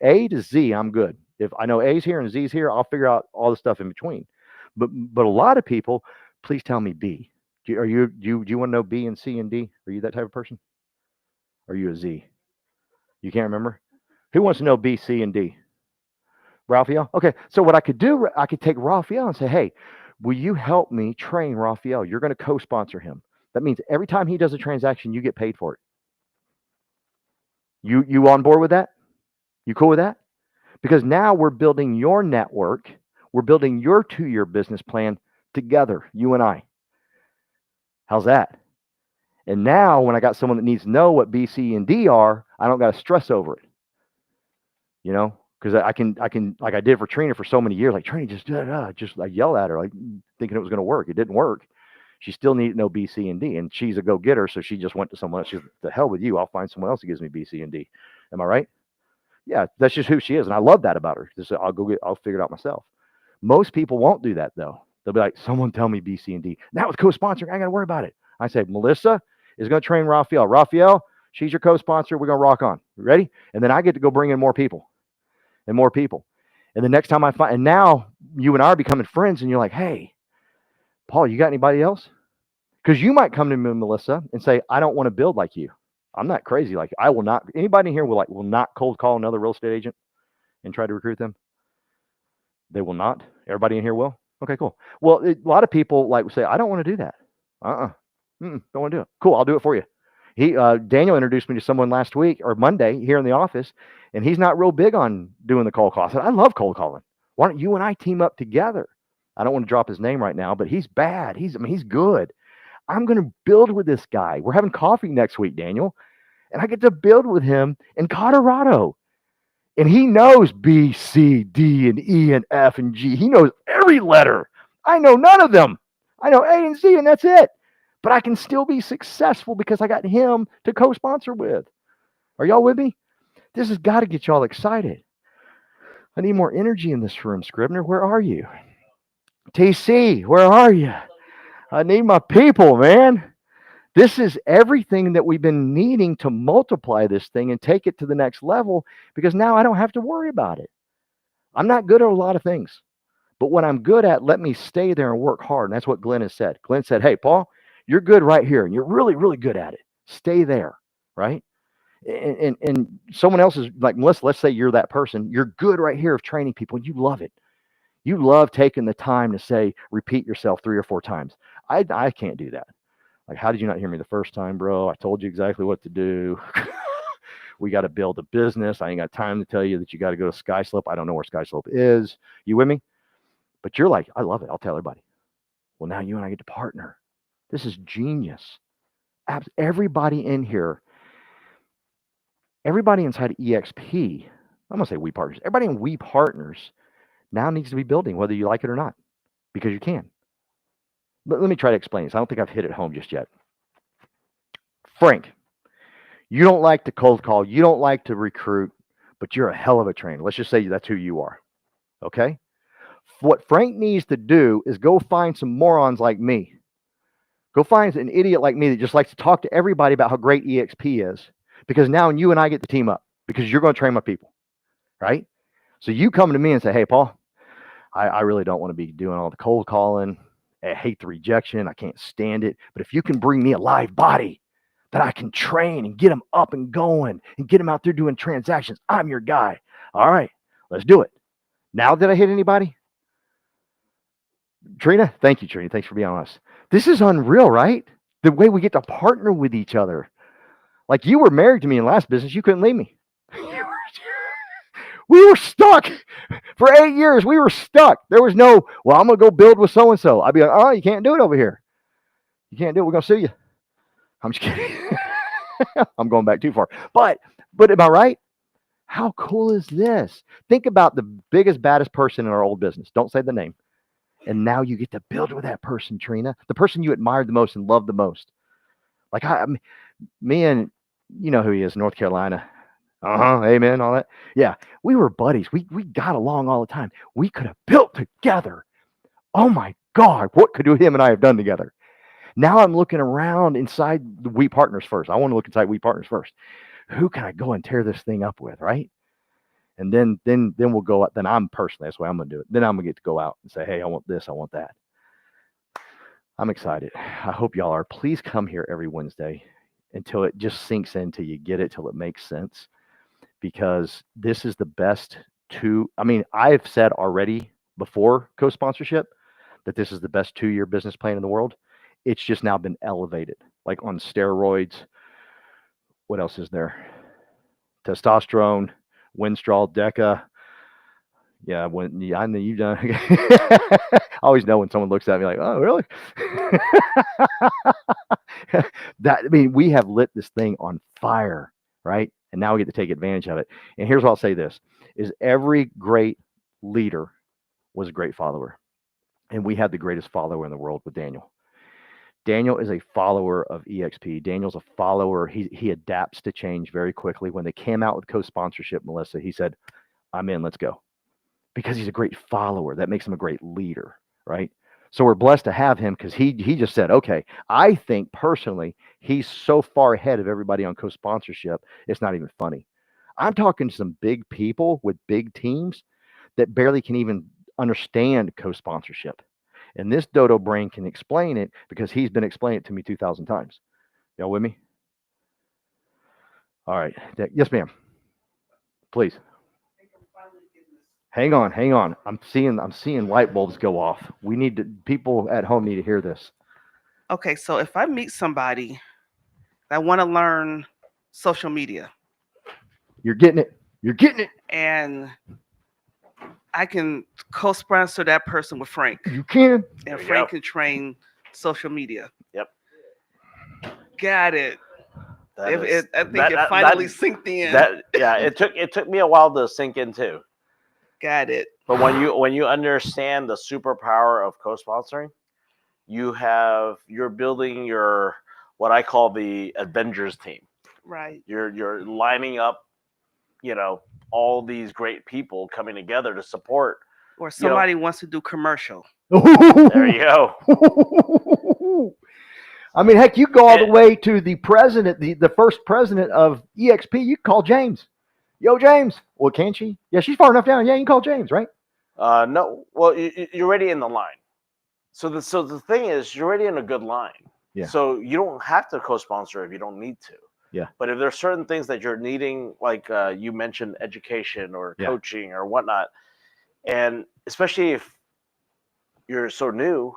A to Z. I'm good. If I know A's here and Z's here, I'll figure out all the stuff in between. But a lot of people, please tell me B. Do you want to know B and C and D? Are you that type of person? Are you a Z? You can't remember? Who wants to know B, C, and D? Raphael? Okay. So what I could do, I could take Raphael and say, "Hey, will you help me train Raphael? You're going to co-sponsor him. That means every time he does a transaction, you get paid for it." You on board with that? You cool with that? Because now we're building your network. We're building your 2-year business plan together, you and I. How's that? And now when I got someone that needs to know what B, C, and D are, I don't got to stress over it. Because I can, like I did for Trina for so many years, like Trina just like yell at her, like thinking it was going to work. It didn't work. She still needed to know B, C, and D, and she's a go-getter, so she just went to someone else. She's, "The hell with you. I'll find someone else who gives me B, C, and D." Am I right? Yeah, that's just who she is, and I love that about her. Just, I'll figure it out myself. Most people won't do that though. They'll be like, "Someone tell me B, C, and D." Now with co-sponsoring, I got to worry about it. I say, Melissa is going to train Raphael. Raphael, she's your co-sponsor. We're going to rock on. Ready? And then I get to go bring in more people and more people. And the next time and now you and I are becoming friends, and you're like, "Hey, Paul, you got anybody else?" Because you might come to me, Melissa, and say, "I don't want to build like you. I'm not crazy like you. I will not." Anybody in here will not cold call another real estate agent and try to recruit them? They will not. Everybody in here will. Okay, cool. Well, a lot of people like say, I don't want to do that. Don't want to do it. Cool, I'll do it for you. Daniel introduced me to someone last week or Monday here in the office, and he's not real big on doing the cold call. I said, I love cold calling. Why don't you and I team up together? I don't want to drop his name right now, but he's bad. He's good. I'm going to build with this guy. We're having coffee next week, Daniel, and I get to build with him in Colorado. And he knows B, C, D, and E, and F, and G. He knows every letter. I know none of them. I know A and Z, and that's it. But I can still be successful because I got him to co-sponsor with. Are y'all with me? This has got to get y'all excited. I need more energy in this room, Scribner. Where are you? TC, where are you? I need my people, man. This is everything that we've been needing to multiply this thing and take it to the next level, because now I don't have to worry about it. I'm not good at a lot of things, but what I'm good at, let me stay there and work hard. And that's what Glenn has said. Glenn said, hey, Paul, you're good right here, and you're really, really good at it. Stay there, right? And someone else is like, Melissa, let's say you're that person. You're good right here of training people. You love it. You love taking the time to say, repeat yourself 3 or 4 times. I can't do that. Like, how did you not hear me the first time, bro? I told you exactly what to do. We got to build a business. I ain't got time to tell you that you got to go to SkySlope. I don't know where SkySlope is. You with me? But you're like, I love it. I'll tell everybody. Well, now you and I get to partner. This is genius. Everybody in here, everybody inside of EXP, I'm going to say We Partners, everybody in We Partners now needs to be building, whether you like it or not, because you can. Let me try to explain this. I don't think I've hit it home just yet. Frank, you don't like to cold call. You don't like to recruit, but you're a hell of a trainer. Let's just say that's who you are. Okay? What Frank needs to do is go find some morons like me. Go find an idiot like me that just likes to talk to everybody about how great EXP is, because now you and I get to team up because you're going to train my people, right? So you come to me and say, hey, Paul, I really don't want to be doing all the cold calling. I hate the rejection. I can't stand it. But if you can bring me a live body that I can train and get them up and going and get them out there doing transactions, I'm your guy. All right, let's do it. Now, did I hit anybody? Trina? Thank you, Trina. Thanks for being honest. This is unreal, right? The way we get to partner with each other. Like, you were married to me in last business. You couldn't leave me. We were stuck for 8 years. We were stuck. There was no, well, I'm going to go build with so-and-so. I'd be like, oh, you can't do it over here. You can't do it. We're going to sue you. I'm just kidding. I'm going back too far. But am I right? How cool is this? Think about the biggest, baddest person in our old business. Don't say the name. And now you get to build with that person, Trina, the person you admired the most and loved the most. Like me and you know who he is, North Carolina. Amen, all that. Yeah, we were buddies. We got along all the time. We could have built together. Oh my God, what could him and I have done together? Now I'm looking around inside the We Partners first. I want to look inside We Partners first. Who can I go and tear this thing up with, right? And then we'll go. Then I'm personally, that's the way I'm gonna do it. Then I'm gonna get to go out and say, hey, I want this, I want that. I'm excited. I hope y'all are. Please come here every Wednesday until it just sinks in, till you get it, till it makes sense. Because this is the best I've said already before co-sponsorship that this is the best 2-year business plan in the world. It's just now been elevated, like on steroids. What else is there? Testosterone, Winstrol, Deca. Yeah, I know you've done. I always know when someone looks at me like, oh, really? We have lit this thing on fire, right? And now we get to take advantage of it. And here's what I'll say this, is every great leader was a great follower. And we had the greatest follower in the world with Daniel. Daniel is a follower of EXP. Daniel's a follower. He adapts to change very quickly. When they came out with co-sponsorship, Melissa, he said, I'm in, let's go. Because he's a great follower. That makes him a great leader, right? So we're blessed to have him, because he just said, okay, I think personally, he's so far ahead of everybody on co-sponsorship, it's not even funny. I'm talking to some big people with big teams that barely can even understand co-sponsorship. And this dodo brain can explain it, because he's been explaining it to me 2,000 times. Y'all with me? All right. Yes, ma'am. Please. I think I'm finally getting this Hang on. I'm seeing light bulbs go off. People at home need to hear this. Okay, so if I meet somebody that want to learn social media You're getting it. You're getting it. and I can co-sponsor that person with Frank, You can. and you Frank go. can train social media. Yep. Got it. That I is- think that- it that- finally that- synced in. yeah, it took me a while to sink in too. Got it. But when you understand the superpower of co-sponsoring, you're building your what I call the Avengers team. Right. You're lining up, all these great people coming together to support. Or somebody wants to do commercial. There you go. I mean, heck, you go all the way to the president, the first president of EXP. You call James. Yo, James. Well, can't she? Yeah, she's far enough down. Yeah, you can call James, right? No, well, you're already in the line. So the thing is, you're already in a good line. Yeah. So you don't have to co-sponsor if you don't need to. Yeah. But if there's certain things that you're needing, like you mentioned, education or Yeah. coaching or whatnot, and especially if you're so new,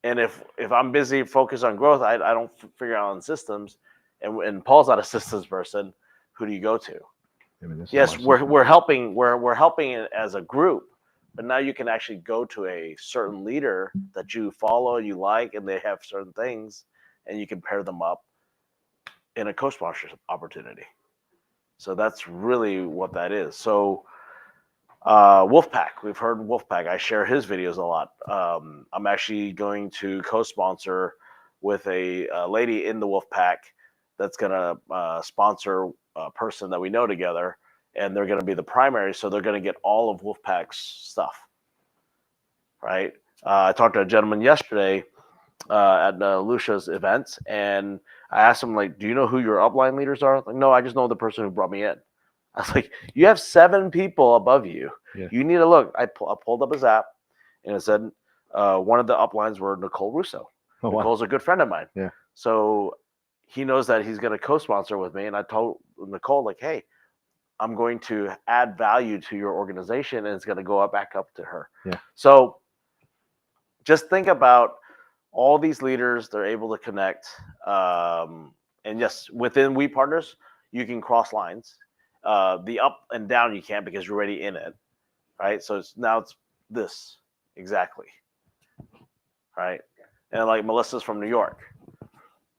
and if I'm busy focused on growth, I don't figure out on systems, and Paul's not a systems person. Who do you go to? I mean, this is Yes, my we're helping. We're helping it as a group, but now you can actually go to a certain leader that you follow, you like, and they have certain things, and you can pair them up in a co-sponsorship opportunity. So that's really what that is. So Wolfpack, we've heard Wolfpack. I share his videos a lot. I'm actually going to co-sponsor with a lady in the Wolfpack that's going to sponsor a person that we know together, and they're going to be the primary. So they're going to get all of Wolfpack's stuff, right? I talked to a gentleman yesterday at Lucia's events, and I asked him, like, do you know who your upline leaders are? Like, no, I just know the person who brought me in. I was like, you have 7 people above you. Yeah. You need to look. I pulled up his app, and it said one of the uplines were Nicole Russo. Oh, wow. Nicole's a good friend of mine. Yeah. So he knows that he's going to co-sponsor with me, and I told Nicole, like, hey, I'm going to add value to your organization, and it's going to go back up to her. Yeah. So just think about all these leaders. They're able to connect. And yes, within We Partners, you can cross lines. The up and down you can't because you're already in it, right? So it's this exactly, right? And like Melissa's from New York,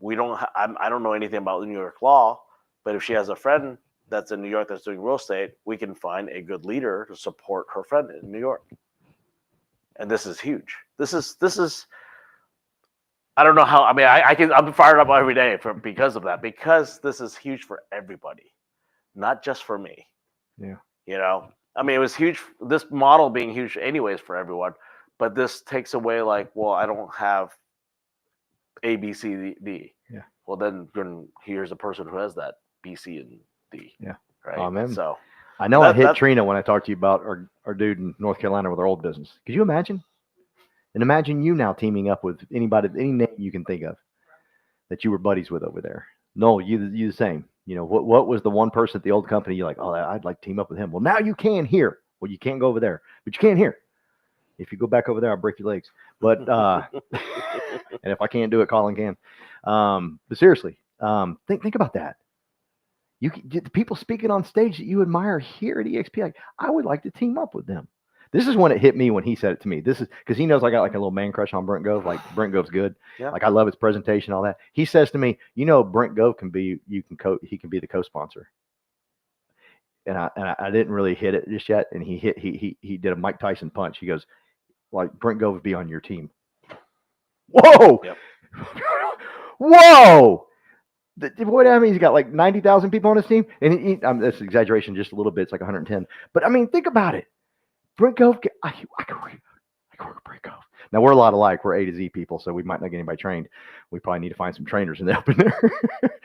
I don't know anything about New York law, but if she has a friend that's in New York that's doing real estate, we can find a good leader to support her friend in New York. And this is huge. This is. I don't know how. I mean, I'm fired up every day because of that, because this is huge for everybody. Not just for me. Yeah. I mean, it was huge. This model being huge anyways for everyone, but this takes away like, well, I don't have A, B, C, D. Yeah. Well, then here's a person who has that B, C, and D. Yeah. Right. Amen. So I know I hit that- Trina when I talked to you about our dude in North Carolina with our old business. Could you imagine? And imagine you now teaming up with anybody, any name you can think of that you were buddies with over there. No, you the same. What was the one person at the old company you're like, oh, I'd like to team up with him. Well, now you can here. Well, you can't go over there, but you can here. If you go back over there, I'll break your legs. But and if I can't do it, Colin can. But seriously, think about that. You can get the people speaking on stage that you admire here at EXP. Like, I would like to team up with them. This is when it hit me when he said it to me. This is because he knows I got like a little man crush on Brent Gove. Like, Brent Gove's good. Yeah. Like, I love his presentation, all that. He says to me, Brent Gove he can be the co-sponsor. And I didn't really hit it just yet. And he did a Mike Tyson punch. He goes, like, Brent Gove would be on your team. Whoa. Yep. Whoa. What I mean, he's got like 90,000 people on his team. And that's exaggeration just a little bit. It's like 110. But I mean, think about it. Brent Gove, I can work with Brent Gove. Now, we're a lot alike. We're A to Z people, so we might not get anybody trained. We probably need to find some trainers in there.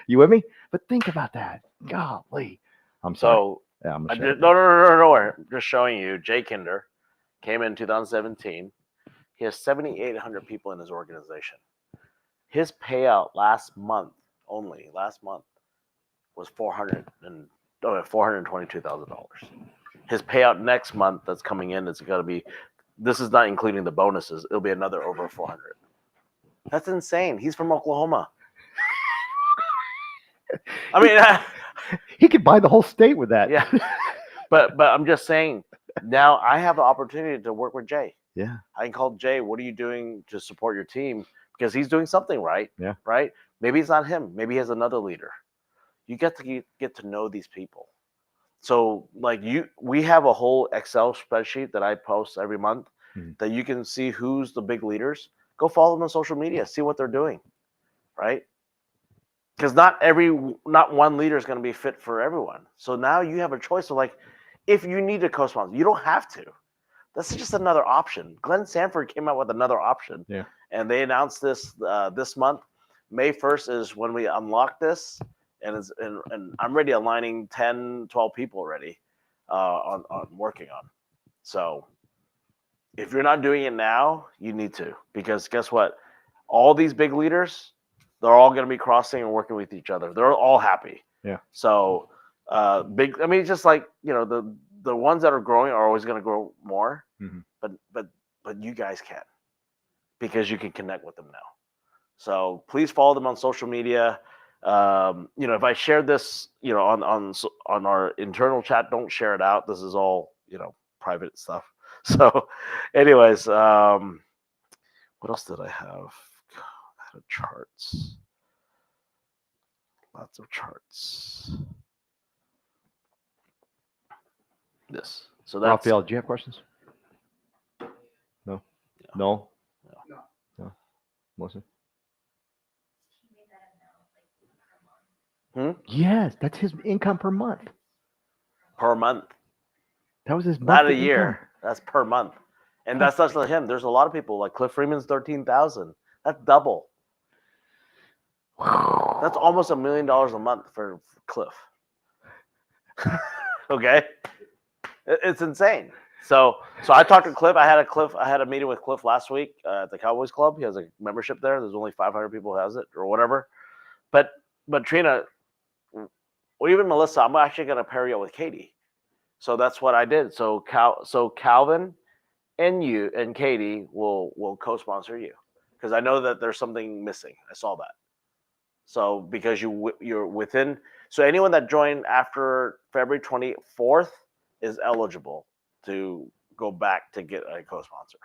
You with me? But think about that. Golly. I'm sorry. So Yeah, I'm I gonna did, no. I'm just showing you. Jay Kinder came in 2017. He has 7,800 people in his organization. His payout last month was $422,000. his payout next month that's coming in is going to be. This is not including the bonuses. It'll be another over 400. That's insane. He's from Oklahoma. I mean, He could buy the whole state with that. yeah, but I'm just saying. Now I have the opportunity to work with Jay. Yeah. I can call Jay. What are you doing to support your team? Because he's doing something right. Yeah. Right. Maybe it's not him. Maybe he has another leader. You get to know these people. So like we have a whole Excel spreadsheet that I post every month that you can see who's the big leaders. Go follow them on social media. See what they're doing. Right. Because not one leader is going to be fit for everyone. So now you have a choice of like, if you need a co-sponsor, you don't have to. That's just another option. Glenn Sanford came out with another option. Yeah. And they announced this this month. May 1st is when we unlock this. And I'm already aligning 10, 12 people already on working on. So if you're not doing it now, you need to. Because guess what? All these big leaders, they're all going to be crossing and working with each other. They're all happy. Yeah. So big. I mean, just like the ones that are growing are always going to grow more. Mhm. But you guys can, because you can connect with them now. So please follow them on social media. If I share this, on our internal chat, don't share it out. This is all private stuff. So, anyways, what else did I have? I had charts. Lots of charts. This. So that's Raphael, do you have questions? No. No. No. No. Melissa? Yes, that's his income per month. per month, That was his not a monthly year. income. That's per month. And that's not just him. There's a lot of people like Cliff Freeman's 13,000. That's double. That's almost $1 million a month for Cliff. Okay, it's insane. So I talked to Cliff. I had a meeting with Cliff last week at the Cowboys Club. He has a membership there. There's only 500 people who has it or whatever. But Trina, or even Melissa, I'm actually going to pair you up with Katie. So that's what I did. So Calvin and you and Katie will co-sponsor you, because I know that there's something missing. I saw that. So because you're within, so anyone that joined after February 24th is eligible to go back to get a co-sponsor,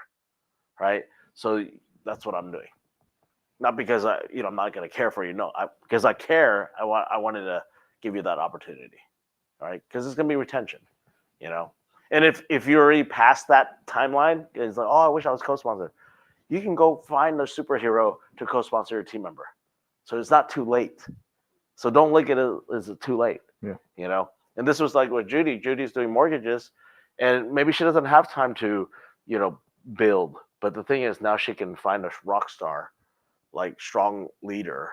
right? So that's what I'm doing. Not because I'm not going to care for you. No, because I care. I wanted to give you that opportunity, all right? Because it's going to be retention, And if you're already past that timeline, it's like, oh, I wish I was co-sponsored. You can go find a superhero to co-sponsor your team member. So it's not too late. So don't look at it as too late. Yeah. And this was like with Judy. Judy's doing mortgages, and maybe she doesn't have time to, build. But the thing is, now she can find a rock star, like strong leader,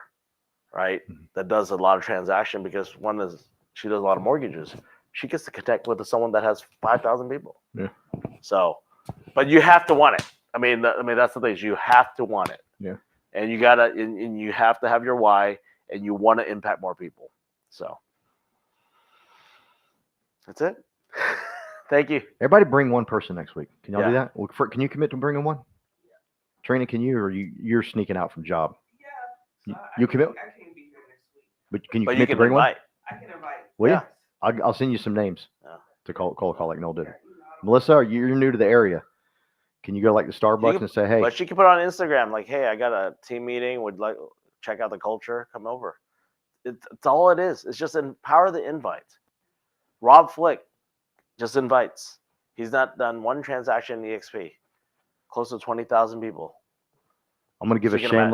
right? Mm-hmm. That does a lot of transaction, because one is she does a lot of mortgages. She gets to connect with someone that has 5,000 people. Yeah. So, but you have to want it. I mean, that's the thing, is you have to want it. Yeah. And you gotta, and you have to have your why, and you want to impact more people. So that's it. Thank you. Everybody bring one person next week. Can y'all do Yeah. that? Well, can you commit to bringing one? Trina, can you, or you're sneaking out from job? Yeah. You commit? I can't be here next week. But can you But you commit to can bring one? invite. I can invite. Will Yeah. you? I'll send you some names Yeah. to call like Noel did. Yeah, Melissa, you're new to the area. Can you go like the Starbucks can- and say, hey, But she can put on Instagram like, "Hey, I got a team meeting. Would like check out the culture. Come over." It's all it is. It's just empower the invite. Rob Flick just invites. He's not done one transaction in EXP. Close to 20,000 people. I'm going to give So a you can imagine-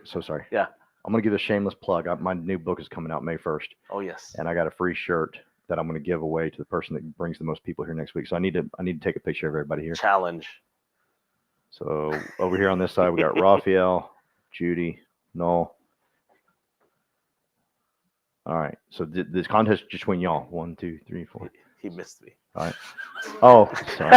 shameless, Yeah. I'm going to give a shameless plug. My new book is coming out May 1st, Oh yes. and I got a free shirt that I'm going to give away to the person that brings the most people here next week. So I need to take a picture of everybody here. Challenge. So over here on this side, we got Raphael, Judy, Noel. All right. So this contest is between y'all. 1, 2, 3, 4. He missed me. Oh, sorry.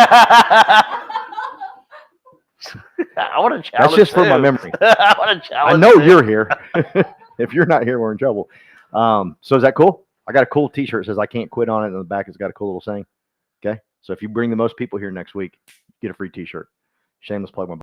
I want to challenge. That's just for my too. memory. I want to challenge. I know too. you're here. If you're not here, we're in trouble. So is that cool? I got a cool T-shirt that says "I can't quit" on it, and on the back it's got a cool little saying. Okay. So if you bring the most people here next week, get a free T-shirt. Shameless plug. My